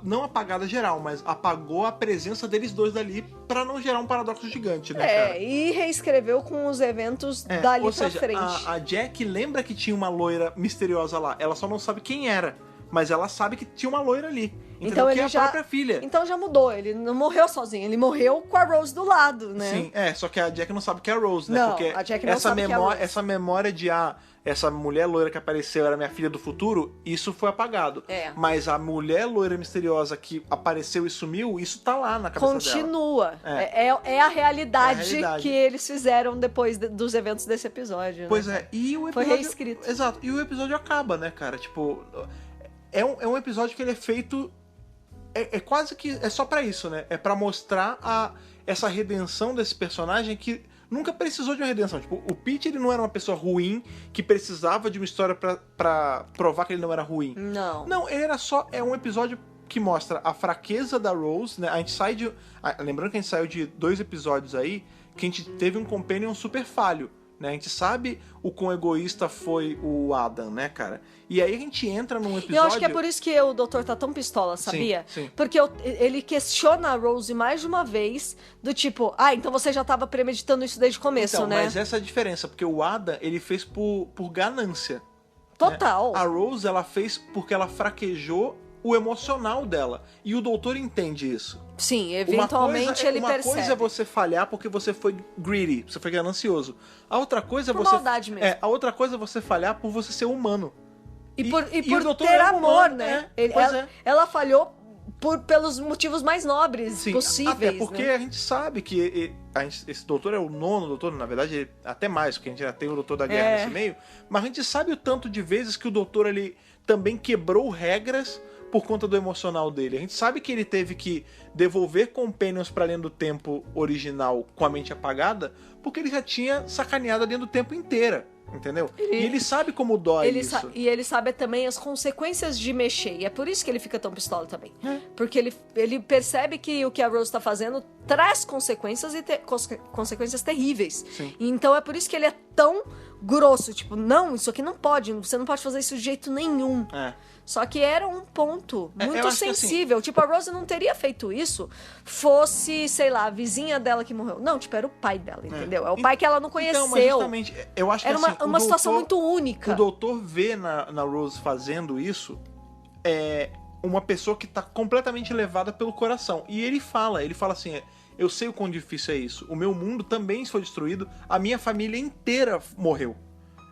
não apagada geral, mas apagou a presença deles dois dali pra não gerar um paradoxo gigante, né, cara? E reescreveu com os eventos dali ou pra seja, frente. A Jack lembra que tinha uma loira misteriosa lá, ela só não sabe quem era, mas ela sabe que tinha uma loira ali. Então ele que é a própria filha. Então já mudou, ele não morreu sozinho, ele morreu com a Rose do lado, né? Sim, só que a Jack não sabe que é a Rose, né? Não, porque a Jack não sabe que é a Rose. Essa memória de essa mulher loira que apareceu era minha filha do futuro, isso foi apagado. Mas a mulher loira misteriosa que apareceu e sumiu, isso tá lá na cabeça dela. Continua. É a realidade que eles fizeram depois dos eventos desse episódio. Pois né? E o episódio... Foi reescrito. Exato. E o episódio acaba, né, cara? Tipo, é um episódio que ele é feito... É quase que... É só pra isso, né? É pra mostrar essa redenção desse personagem que nunca precisou de uma redenção. Tipo, o Pete, ele não era uma pessoa ruim que precisava de uma história pra provar que ele não era ruim. Não, ele era só... É um episódio que mostra a fraqueza da Rose, né? A gente sai de... Lembrando que a gente saiu de 2 episódios aí que a gente teve um companion super falho. Né? A gente sabe o quão egoísta foi o Adam, né, cara? E aí a gente entra num episódio... Eu acho que é por isso que o doutor tá tão pistola, sabia? Sim. Porque ele questiona a Rose mais de uma vez, do tipo, então você já tava premeditando isso desde o começo, né? Mas essa é a diferença, porque o Adam, ele fez por ganância. Total. Né? A Rose, ela fez porque ela fraquejou o emocional dela. E o doutor entende isso. Sim, eventualmente ele percebe. Uma coisa é você falhar porque você foi greedy, você foi ganancioso. A outra coisa é por você... maldade mesmo. A outra coisa é você falhar por você ser humano. E por ter amor, né? Ela falhou pelos motivos mais nobres possíveis. Até porque né? a gente sabe que esse doutor é o 9º doutor, na verdade, até mais, porque a gente já tem o doutor da guerra nesse meio. Mas a gente sabe o tanto de vezes que o doutor ele também quebrou regras por conta do emocional dele. A gente sabe que ele teve que devolver Companions pra linha do tempo original com a mente apagada, porque ele já tinha sacaneado a linha do tempo inteira. Entendeu? E ele sabe como dói isso. E ele sabe também as consequências de mexer. E é por isso que ele fica tão pistola também. Porque ele percebe que o que a Rose tá fazendo traz consequências e consequências terríveis. Sim. Então é por isso que ele é tão grosso. Tipo, não, isso aqui não pode. Você não pode fazer isso de jeito nenhum. Só que era um ponto muito sensível. Assim, tipo, a Rose não teria feito isso fosse, sei lá, a vizinha dela que morreu. Não, tipo, era o pai dela, entendeu? É o pai que ela não conheceu. Então, mas justamente, eu acho que era uma situação muito única. O doutor vê na Rose fazendo isso uma pessoa que tá completamente levada pelo coração. E ele fala assim, eu sei o quão difícil é isso. O meu mundo também foi destruído, a minha família inteira morreu.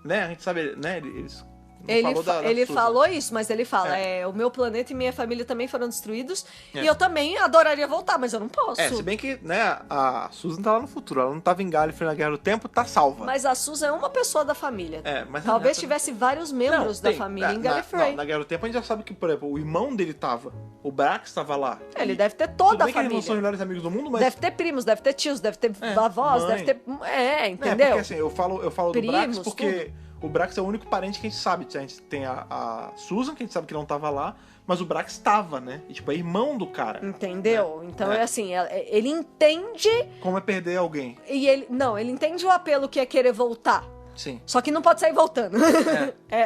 Né? A gente sabe, né? Eles Ele falou isso, mas ele fala, o meu planeta e minha família também foram destruídos, e eu também adoraria voltar, mas eu não posso. Se bem que, né, a Susan tá lá no futuro, ela não tava em Gallifrey na Guerra do Tempo, tá salva. Mas a Susan é uma pessoa da família. Mas talvez tivesse vários membros da família em Gallifrey. Na Guerra do Tempo a gente já sabe que, por exemplo, o irmão dele tava, o Brax tava lá. Ele deve ter toda a família. Eles não são os melhores amigos do mundo, mas... Deve ter primos, deve ter tios, deve ter avós, mãe. deve ter... entendeu? Porque assim, eu falo primos, do Brax porque... Tudo. O Brax é o único parente que a gente sabe. A gente tem a Susan, que a gente sabe que não tava lá, mas o Brax tava, né? E, tipo, é irmão do cara. Entendeu? Né? Então é assim, ele entende... Como é perder alguém. E ele entende o apelo que é querer voltar. Sim. Só que não pode sair voltando.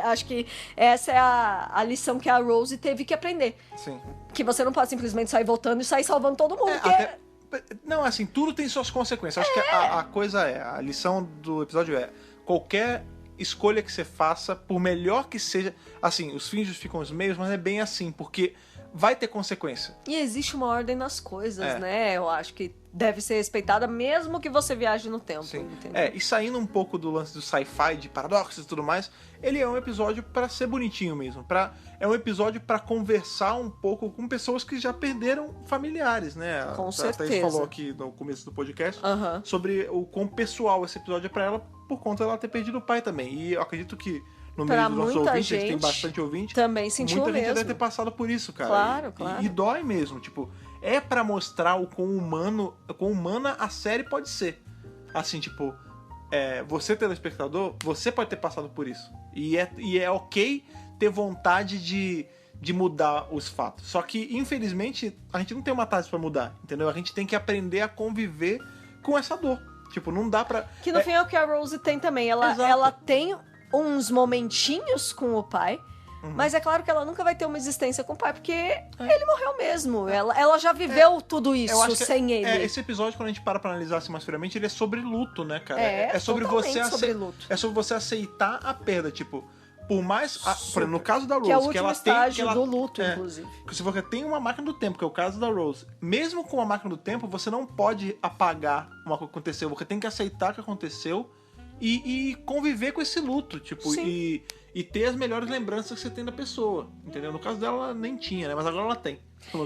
Acho que essa é a lição que a Rose teve que aprender. Sim. Que você não pode simplesmente sair voltando e sair salvando todo mundo. Não, assim, tudo tem suas consequências. Acho que a coisa a lição do episódio qualquer escolha que você faça, por melhor que seja, assim, os fins justificam os meios, mas é bem assim, porque vai ter consequência. E existe uma ordem nas coisas, né? Eu acho que deve ser respeitada mesmo que você viaje no tempo. Sim. E saindo um pouco do lance do sci-fi, de paradoxos e tudo mais, ele é um episódio pra ser bonitinho mesmo. É um episódio pra conversar um pouco com pessoas que já perderam familiares, né? Com certeza. A Thaís falou aqui no começo do podcast sobre o quão pessoal esse episódio é pra ela, por conta dela ter perdido o pai também. E eu acredito que no meio dos nossos ouvintes, a gente tem bastante ouvinte, também sentiu muita mesmo. gente deve ter passado por isso, cara. Claro. E dói mesmo, tipo, é pra mostrar o quão humana a série pode ser. Assim, tipo, você telespectador, você pode ter passado por isso. E é ok ter vontade de mudar os fatos. Só que, infelizmente, a gente não tem uma tarefa pra mudar, entendeu? A gente tem que aprender a conviver com essa dor. Tipo, não dá pra... Que no fim é o que a Rose tem também. Ela tem uns momentinhos com o pai, mas é claro que ela nunca vai ter uma existência com o pai, porque ele morreu mesmo. Ela já viveu tudo isso sem ele. Esse episódio, quando a gente para pra analisar assim mais friamente, ele é sobre luto, né, cara? É sobre sobre luto. É sobre você aceitar a perda, tipo... Por mais... no caso da Rose, que é o último estágio do luto, inclusive. Se você tem uma máquina do tempo, que é o caso da Rose, mesmo com a máquina do tempo, você não pode apagar uma coisa que aconteceu. Você tem que aceitar o que aconteceu e conviver com esse luto, tipo, e ter as melhores lembranças que você tem da pessoa, entendeu? No caso dela, ela nem tinha, né? Mas agora ela tem.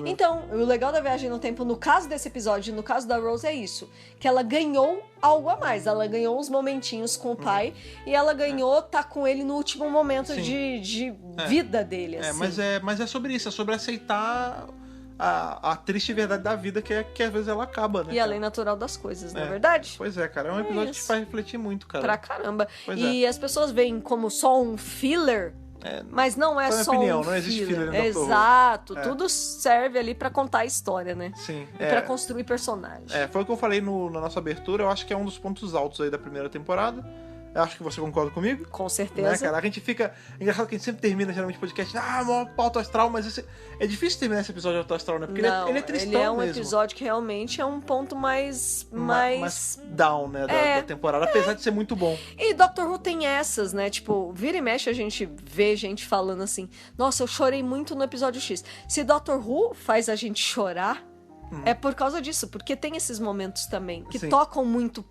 Então, o legal da viagem no tempo, no caso desse episódio, no caso da Rose, é isso. Que ela ganhou algo a mais. Ela ganhou uns momentinhos com o pai e ela ganhou tá com ele no último momento de vida dele, assim. Mas é sobre isso, é sobre aceitar a triste verdade da vida que às vezes ela acaba, né? E a lei natural das coisas, não é verdade? Pois é, cara. É um episódio que te faz refletir muito, cara. Pra caramba. As pessoas veem como só um filler... mas não é só opinião, um não existe filler no Exato, tudo serve ali pra contar a história, né? Sim. E pra construir personagens. Foi o que eu falei na nossa abertura, eu acho que é um dos pontos altos aí da primeira temporada. Eu acho que você concorda comigo. Com certeza. Né, cara? A gente fica... Engraçado que a gente sempre termina, geralmente, o podcast... maior alto astral, mas é difícil terminar esse episódio alto astral, né? Porque ele é tristão mesmo. Ele é um episódio que realmente é um ponto mais down, né? Da temporada, apesar de ser muito bom. E Doctor Who tem essas, né? Tipo, vira e mexe a gente vê gente falando assim... Nossa, eu chorei muito no episódio X. Se Doctor Who faz a gente chorar... É por causa disso, porque tem esses momentos também que tocam muito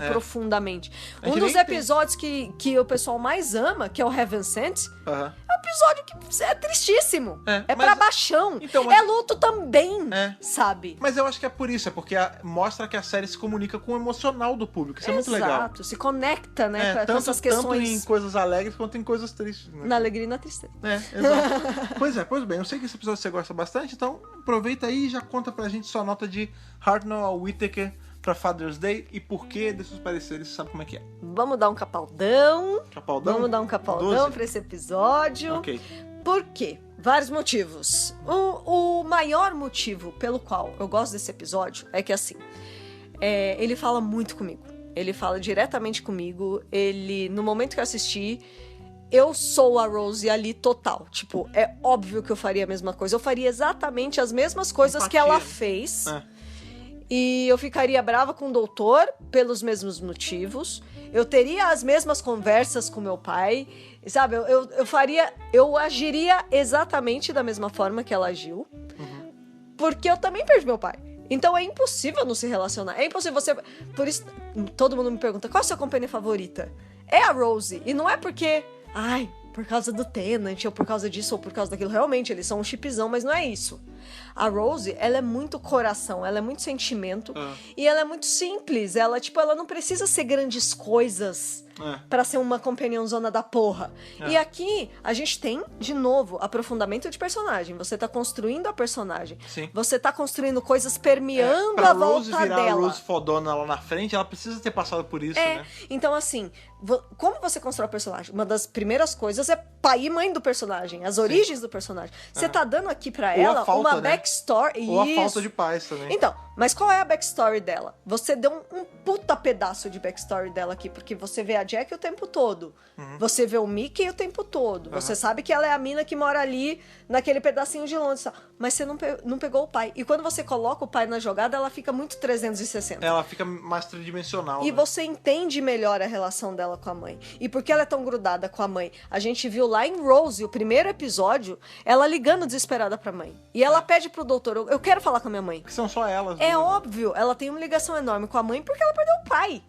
profundamente. Um dos episódios que o pessoal mais ama, que é o Heaven Sent, é um episódio que é tristíssimo. Pra baixão. Então, é luto também, sabe? Mas eu acho que é por isso, é porque mostra que a série se comunica com o emocional do público. Isso é muito legal. Exato, se conecta, né, com essas questões. Tanto em coisas alegres quanto em coisas tristes. Né? Na alegria e na tristeza. Exato. Pois bem, eu sei que esse episódio você gosta bastante, então aproveita aí e já conta pra gente sua nota de Hartnell Whittaker pra Father's Day e por que desses pareceres, sabe como é que é. Vamos dar um capaldão. Vamos dar um capaldão 12. Pra esse episódio. Ok. Por quê? Vários motivos. O maior motivo pelo qual eu gosto desse episódio é que, assim, ele fala muito comigo. Ele fala diretamente comigo. No momento que eu assisti, eu sou a Rose ali total. Tipo, é óbvio que eu faria a mesma coisa. Eu faria exatamente as mesmas coisas que ela fez. E eu ficaria brava com o doutor pelos mesmos motivos. Eu teria as mesmas conversas com meu pai. Sabe, eu agiria exatamente da mesma forma que ela agiu. Porque eu também perdi meu pai. Então é impossível não se relacionar. É impossível você... Por isso, todo mundo me pergunta, qual é a sua companhia favorita? É a Rose. E não é porque... por causa do Tennant, ou por causa disso, ou por causa daquilo. Realmente, eles são um chipzão, mas não é isso. A Rose, ela é muito coração, ela é muito sentimento, e ela é muito simples. Ela, tipo, ela não precisa ser grandes coisas pra ser uma companionzona da porra. E aqui, a gente tem, de novo, aprofundamento de personagem. Você tá construindo a personagem. Sim. Você tá construindo coisas permeando a volta Rose virar dela. A Rose fodona lá na frente, ela precisa ter passado por isso, né? Então, assim, como você constrói o personagem? Uma das primeiras coisas é pai e mãe do personagem, as origens do personagem. Você tá dando aqui pra ela uma backstory. Ou a falta de paz também. Então, mas qual é a backstory dela? Você deu um puta pedaço de backstory dela aqui, porque você vê a Jack o tempo todo. Você vê o Mickey o tempo todo. Você sabe que ela é a mina que mora ali naquele pedacinho de Londres. Mas você não pegou o pai. E quando você coloca o pai na jogada, ela fica muito 360. Ela fica mais tridimensional. E você entende melhor a relação dela com a mãe. E por que ela é tão grudada com a mãe? A gente viu lá em Rose, o primeiro episódio, ela ligando desesperada pra mãe. E ela pede pro doutor, eu quero falar com a minha mãe. Que são só elas. É óbvio, ela tem uma ligação enorme com a mãe porque ela perdeu o pai.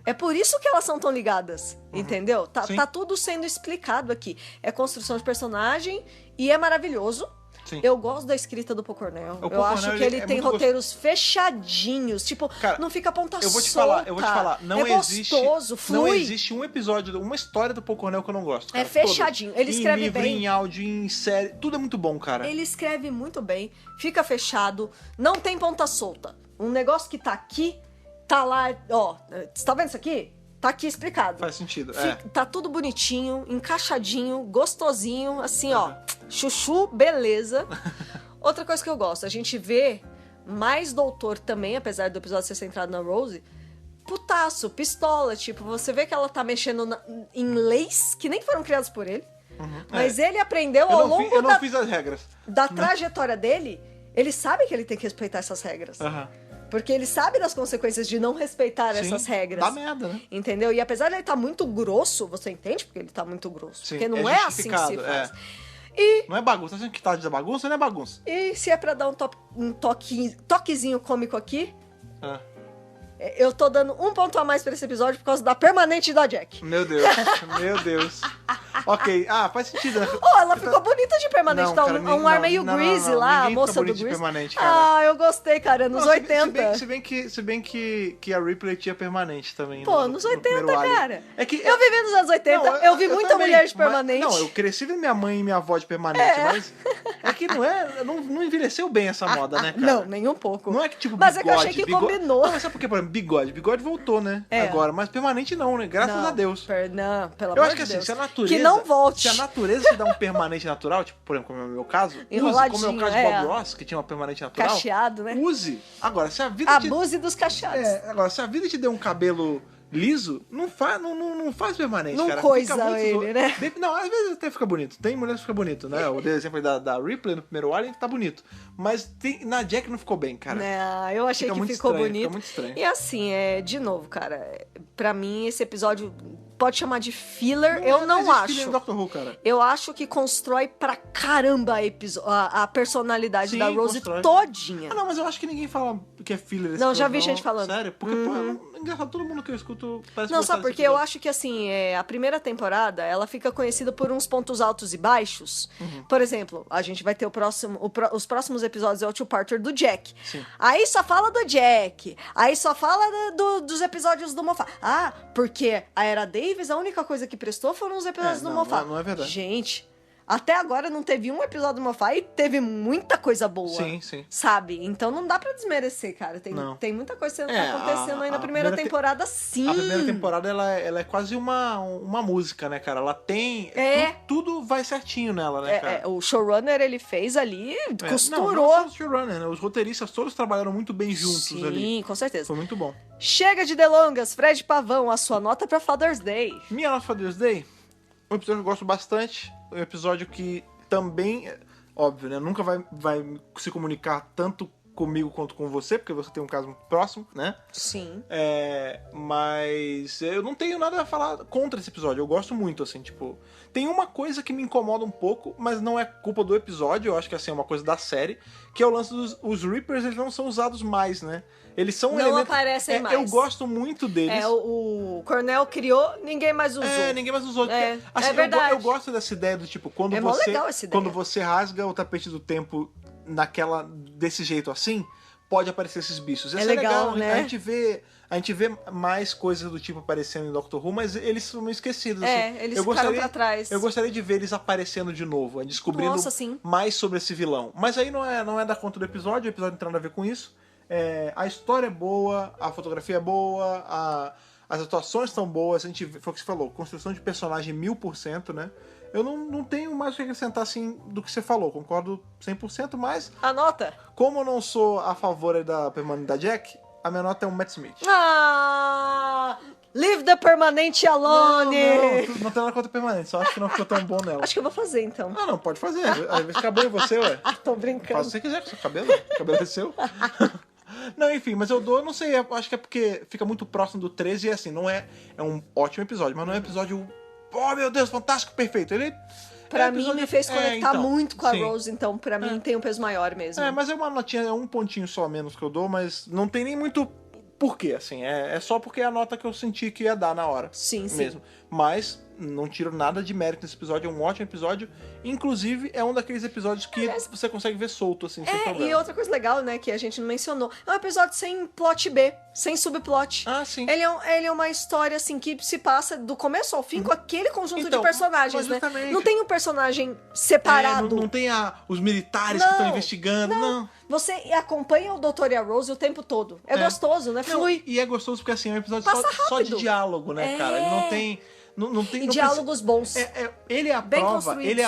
É por isso que elas são tão ligadas, entendeu? Tá tudo sendo explicado aqui. É construção de personagem e é maravilhoso. Sim. Eu gosto da escrita do Paul Cornell. Eu acho que ele tem roteiros fechadinhos. Tipo, cara, não fica ponta solta. Eu vou te falar. Não existe, gostoso, flui. Não existe um episódio, uma história do Paul Cornell que eu não gosto. Cara. É fechadinho. Ele escreve em livro, bem. Em áudio, em série. Tudo é muito bom, cara. Ele escreve muito bem. Fica fechado. Não tem ponta solta. Um negócio que tá aqui, tá lá... Ó, você tá vendo isso aqui? Tá aqui explicado. Faz sentido, Tá tudo bonitinho, encaixadinho, gostosinho, assim, ó. Chuchu, beleza. Outra coisa que eu gosto, a gente vê mais doutor também, apesar do episódio ser centrado na Rose, putaço, pistola, tipo, você vê que ela tá mexendo em leis que nem foram criadas por ele, mas ele aprendeu ao longo eu não fiz as regras. Da trajetória dele, ele sabe que ele tem que respeitar essas regras. Porque ele sabe das consequências de não respeitar essas regras. Dá merda, né? Entendeu? E apesar de ele estar muito grosso, você entende porque ele tá muito grosso? Sim, porque não é assim que se faz. Não é bagunça. Tá achando que tá de bagunça? Não é bagunça. E se é pra dar um toquezinho cômico aqui, eu tô dando um ponto a mais pra esse episódio por causa da permanente da Jack. Meu Deus, meu Deus. Ok, faz sentido, né? Ela ficou bonita de permanente, não, tá cara, um ar meio greasy lá, a moça do greasy. Eu gostei, cara, nos 80. Se bem que a Ripley tinha permanente também. Pô, nos 80, cara. É que eu vivi nos anos 80, eu vi muita também, mulher de permanente. Não, eu cresci vendo minha mãe e minha avó de permanente, mas é que não envelheceu bem essa moda, né, cara? Não, nem um pouco. Não é que tipo mas bigode, é que eu achei que combinou. Não, mas sabe por quê? Por exemplo, bigode voltou, né? Agora, mas permanente não, né? Graças a Deus. Não, pelo eu amor acho que de Deus. assim, se a natureza... Que não volte. Se a natureza te dá um permanente natural, tipo, por exemplo, como é o meu caso, enroladinho, como é o caso de Bob Ross, que tinha uma permanente natural. Cacheado, né? Use. Agora, se a vida abuse dos cacheados. Agora, se a vida te deu um cabelo liso, não faz permanente, não cara. Coisa ele, né? Não, às vezes até fica bonito. Tem mulheres que fica bonito, né? O exemplo da Ripley no primeiro Alien tá bonito. Mas na Jack não ficou bem, cara. Eu achei que ficou bonito. Fica muito estranho. E assim, de novo, cara, pra mim esse episódio pode chamar de filler, eu não acho. Filler no Dr. Who, cara. Eu acho que constrói pra caramba a personalidade da Rose todinha. Não, mas eu acho que ninguém fala que é filler esse Não, já vi gente falando. Sério? Porque, pô, engraçado, todo mundo que eu escuto parece não, sabe porque eu acho que, assim, a primeira temporada, ela fica conhecida por uns pontos altos e baixos. Por exemplo, a gente vai ter os próximos episódios é o two-parter do Jack. Sim. Aí só fala do Jack. Aí só fala dos episódios do Moffat. Porque a Era Davis, a única coisa que prestou foram os episódios do Moffat. Não é verdade. Gente... Até agora não teve um episódio do Moffat e teve muita coisa boa. Sim, sim. Sabe? Então não dá pra desmerecer, cara. Tem muita coisa acontecendo aí na primeira temporada, sim. A primeira temporada, ela é quase uma música, né, cara? Ela tem... Tudo vai certinho nela, né, cara? O showrunner, ele fez ali, costurou. Não só o showrunner, né? Os roteiristas todos trabalharam muito bem juntos ali. Sim, com certeza. Foi muito bom. Chega de delongas. Fred Pavão, a sua nota pra Father's Day. Minha nota pra Father's Day? Um episódio que eu gosto bastante. Um episódio que também, óbvio, né? Nunca vai se comunicar tanto comigo quanto com você, porque você tem um caso muito próximo, né? Sim. Mas eu não tenho nada a falar contra esse episódio. Eu gosto muito, assim, tipo... Tem uma coisa que me incomoda um pouco, mas não é culpa do episódio, eu acho que assim, é uma coisa da série, que é o lance dos os Reapers, eles não são usados mais, né? Eles são não aparecem mais. Eu gosto muito deles. O Cornell criou, ninguém mais usou. Ninguém mais usou. Assim, é verdade. Eu gosto dessa ideia do tipo, quando você rasga o tapete do tempo desse jeito assim, pode aparecer esses bichos. Isso é legal, né? A gente vê mais coisas do tipo aparecendo em Doctor Who, mas eles são esquecidos. Assim. Eles ficaram pra trás. Eu gostaria de ver eles aparecendo de novo, descobrindo mais sobre esse vilão. Mas aí não é da conta do episódio, o episódio não tem nada a ver com isso. A história é boa, a fotografia é boa, as atuações estão boas, a gente foi o que você falou, construção de personagem 1000%, né? Eu não tenho mais o que acrescentar assim do que você falou, concordo 100%, mas... Anota! Como eu não sou a favor da permanente da Jack, a minha nota é um Matt Smith. Leave the permanente alone! Não tem nada contra permanente, só acho que não ficou tão bom nela. Acho que eu vou fazer, então. Não, pode fazer. Às vezes fica bom em você, ué. Tô brincando. Faz o que você quiser com o seu cabelo. O cabelo é seu. Não, enfim, mas eu não sei, acho que é porque fica muito próximo do 13 e assim, não é um ótimo episódio, mas não é um episódio, oh meu Deus, fantástico, perfeito. Ele pra mim me fez conectar muito com a Rose, então pra mim tem um peso maior mesmo. Mas é uma notinha, é um pontinho só a menos que eu dou, mas não tem nem muito porquê, assim, é só porque é a nota que eu senti que ia dar na hora. Sim, mesmo. Mas não tiro nada de mérito nesse episódio, é um ótimo episódio. Inclusive, é um daqueles episódios que você consegue ver solto, assim, sem problema. E outra coisa legal, né, que a gente não mencionou, é um episódio sem plot B, sem subplot. Sim. Ele é uma história, assim, que se passa do começo ao fim com aquele conjunto de personagens, né? Não tem um personagem separado. Não tem os militares que estão investigando, não. Você acompanha o Dr. e a Rose o tempo todo. É gostoso, né? Flui. E é gostoso porque, assim, é um episódio só de diálogo, né, cara? Ele não tem... E diálogos bons. Ele é a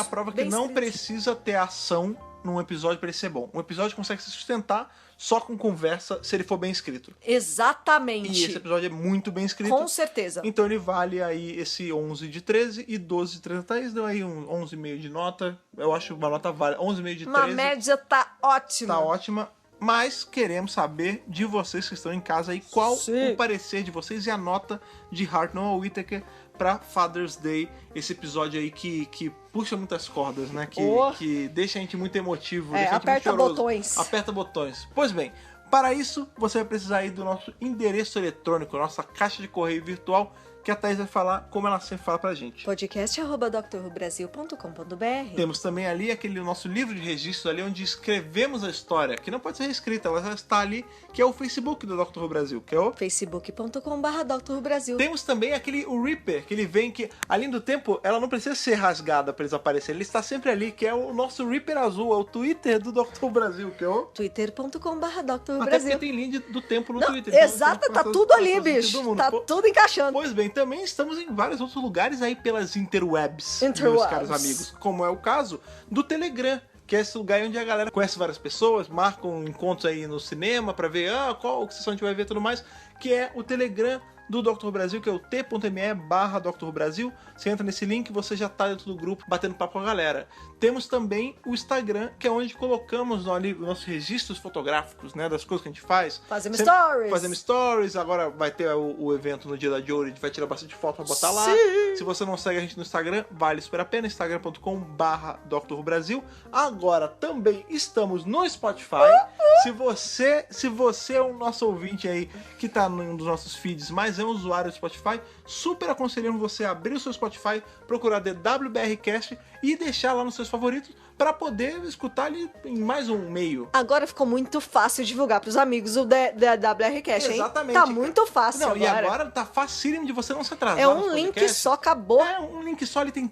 prova que não precisa ter ação num episódio pra ele ser bom. Um episódio consegue se sustentar só com conversa se ele for bem escrito. Exatamente. E esse episódio é muito bem escrito. Com certeza. Então ele vale aí esse 11 de 13 e 12 de 13. Thaís deu aí um 11,5 de nota. Eu acho uma nota válida. 11,5 de 13. Uma média tá ótima. Tá ótima. Mas queremos saber de vocês que estão em casa aí qual o parecer de vocês e a nota de Hartnell Whittaker pra Father's Day, esse episódio aí que puxa muitas cordas, né? Que deixa a gente muito emotivo, deixa a gente muito choroso. Botões. Aperta botões. Pois bem, para isso você vai precisar aí do nosso endereço eletrônico, nossa caixa de correio virtual, que a Thaís vai falar como ela sempre fala pra gente. podcast@drrubrasil.com.br. Temos também ali aquele nosso livro de registros ali onde escrevemos a história, que não pode ser reescrita, ela já está ali, que é o Facebook do Dr. Who Brasil, que é o facebook.com/drrubrasil. Temos também o Reaper, que ele vem que, além do tempo, ela não precisa ser rasgada pra eles aparecerem, ele está sempre ali, que é o nosso Reaper azul, é o Twitter do Dr. Who Brasil, que é o twitter.com/drrubrasil. Até porque tem linha do tempo no Twitter. Exato, então, tá tudo ali, bicho. Tá tudo encaixando. Pois bem, também estamos em vários outros lugares aí pelas interwebs, meus caros amigos. Como é o caso do Telegram, que é esse lugar onde a galera conhece várias pessoas, marcam encontros aí no cinema pra ver qual sessão a gente vai ver e tudo mais, que é o Telegram do Dr. Who Brasil, que é o t.me/Dr. Who Brasil. Você entra nesse link, você já tá dentro do grupo batendo papo com a galera. Temos também o Instagram, que é onde colocamos ali os nossos registros fotográficos, né, das coisas que a gente faz. Fazemos stories, agora vai ter o evento no dia da Jory, a gente vai tirar bastante foto pra botar lá. Se você não segue a gente no Instagram, vale super a pena, instagram.com/Dr. Who Brasil. Agora também estamos no Spotify. Se você é um nosso ouvinte aí, que tá num dos nossos feeds, mas é um usuário do Spotify, super aconselhamos você a abrir o seu Spotify, procurar DWBRcast e deixar lá nos seus favoritos para poder escutar ali em mais um meio. Agora ficou muito fácil divulgar pros amigos o DWRcast, hein? Exatamente. Tá muito fácil agora. E agora tá facílimo de você não se atrasar. É um link só, acabou. É um link só, ele tem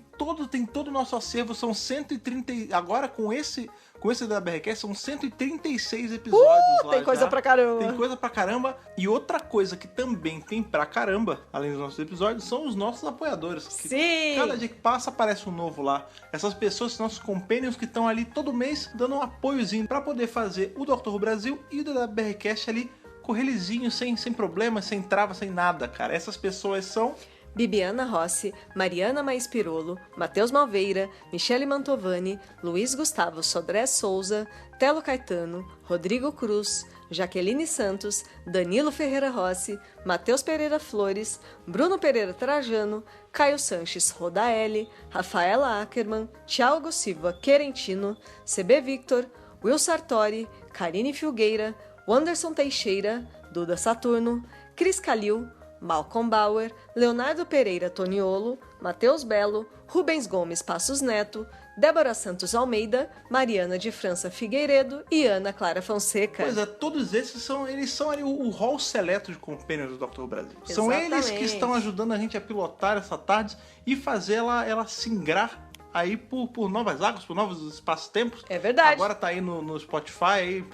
todo o nosso acervo, são 130, agora com esse DWRcast são 136 episódios lá. Tem coisa pra caramba. Tem coisa pra caramba. E outra coisa que também tem pra caramba, além dos nossos episódios, são os nossos apoiadores. Sim! Cada dia que passa aparece um novo lá. Essas pessoas, nossos companions que estão ali todo mês dando um apoiozinho pra poder fazer o Dr. Who Brasil e o DWRcast ali correr lisinho, sem problemas, sem trava, sem nada, cara. Essas pessoas são... Bibiana Rossi, Mariana Maispirolo, Matheus Malveira, Michele Mantovani, Luiz Gustavo Sodré Souza, Telo Caetano, Rodrigo Cruz, Jaqueline Santos, Danilo Ferreira Rossi, Matheus Pereira Flores, Bruno Pereira Trajano, Caio Sanches Rodaelli, Rafaela Ackerman, Thiago Silva Querentino, CB Victor, Will Sartori, Karine Filgueira, Wanderson Teixeira, Duda Saturno, Cris Calil, Malcolm Bauer, Leonardo Pereira Toniolo, Matheus Belo, Rubens Gomes Passos Neto, Débora Santos Almeida, Mariana de França Figueiredo e Ana Clara Fonseca. Pois é, todos esses são ali o hall seleto de companions do Dr. Brasil. Exatamente. São eles que estão ajudando a gente a pilotar essa tarde e fazer ela singrar aí por novas águas, por novos espaços-tempos. É verdade. Agora tá aí no Spotify, aí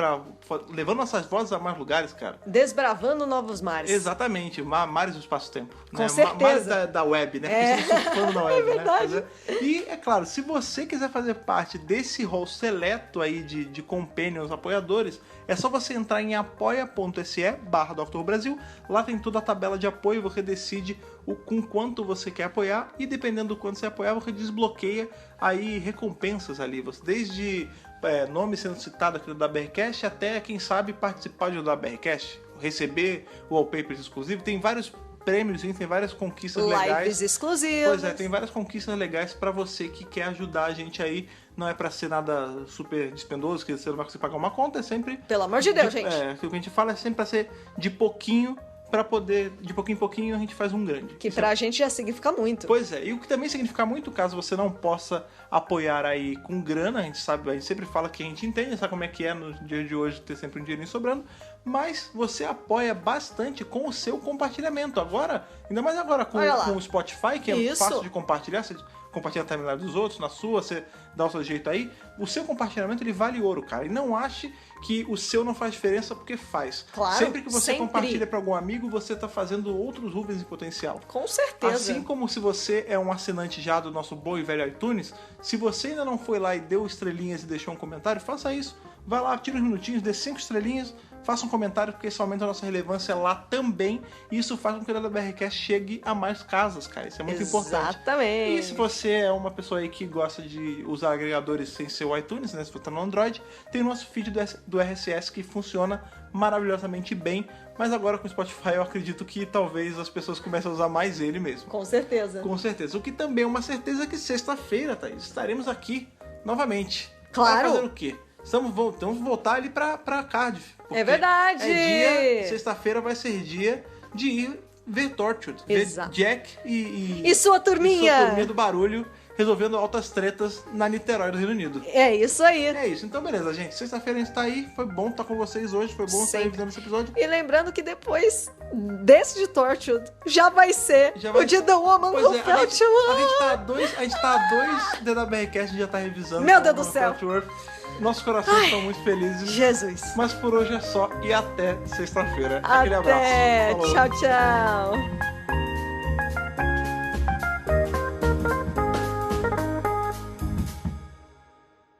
levando nossas vozes a mais lugares, cara. Desbravando novos mares. Exatamente, mares do espaço-tempo. Com né? certeza. Mares da web, né? Porque vocês estão na web, é verdade. Né? E, é claro, se você quiser fazer parte desse rol seleto aí de companions apoiadores, é só você entrar em apoia.se/Dr. Brasil. Lá tem toda a tabela de apoio, você decide com quanto você quer apoiar e dependendo do quanto você apoiar, você desbloqueia aí recompensas ali. Você, desde nome sendo citado aqui da BRCast até, quem sabe, participar da BRCast, receber wallpapers exclusivos. Tem vários prêmios, tem várias conquistas legais. Lives exclusivas. Pois é, tem várias conquistas legais pra você que quer ajudar a gente aí. Não é pra ser nada super dispendioso, que você não vai conseguir pagar uma conta, é sempre... Pelo amor de Deus, gente. O que a gente fala é sempre pra ser de pouquinho, pra poder, de pouquinho em pouquinho, a gente faz um grande. Que pra gente já significa muito. Pois é, e o que também significa muito, caso você não possa apoiar aí com grana, a gente sempre fala que a gente entende, sabe como é que é no dia de hoje ter sempre um dinheirinho sobrando, mas você apoia bastante com o seu compartilhamento. Agora, ainda mais agora com o Spotify, que é fácil de compartilhar, você compartilha a timeline dos outros, na sua, você dá o seu jeito aí, o seu compartilhamento ele vale ouro, cara. E não ache que o seu não faz diferença, porque faz. Claro, sempre que você compartilha para algum amigo, você tá fazendo outros Rubens em potencial. Com certeza. Assim como se você é um assinante já do nosso bom e velho iTunes, se você ainda não foi lá e deu estrelinhas e deixou um comentário, faça isso. Vai lá, tira uns minutinhos, dê 5 estrelinhas, faça um comentário, porque isso aumenta a nossa relevância lá também. E isso faz com que o BRCast chegue a mais casas, cara. Isso é muito importante. Exatamente. E se você é uma pessoa aí que gosta de usar agregadores sem ser o iTunes, né? Se você tá no Android, tem o nosso feed do RSS que funciona maravilhosamente bem. Mas agora com o Spotify eu acredito que talvez as pessoas comecem a usar mais ele mesmo. Com certeza. Com certeza. O que também é uma certeza é que sexta-feira, Thaís, estaremos aqui novamente. Claro. Para fazer o quê? Vamos voltar ali pra Cardiff. É verdade! Sexta-feira vai ser dia de ir ver Torchwood. Exato. Ver Jack e sua turminha! E sua turminha do barulho resolvendo altas tretas na Niterói do Reino Unido. É isso aí. É isso. Então, beleza, gente. Sexta-feira a gente tá aí. Foi bom estar com vocês hoje. Foi bom estar aí fazendo esse episódio. E lembrando que depois desse de Torchwood já vai ser o dia da Woman Who Felt You. A gente tá a dois DWRcast já tá revisando. Meu Deus do céu. Nossos corações estão muito felizes. Jesus. Mas por hoje é só. E até sexta-feira. Aquele abraço. Falou. Tchau, tchau.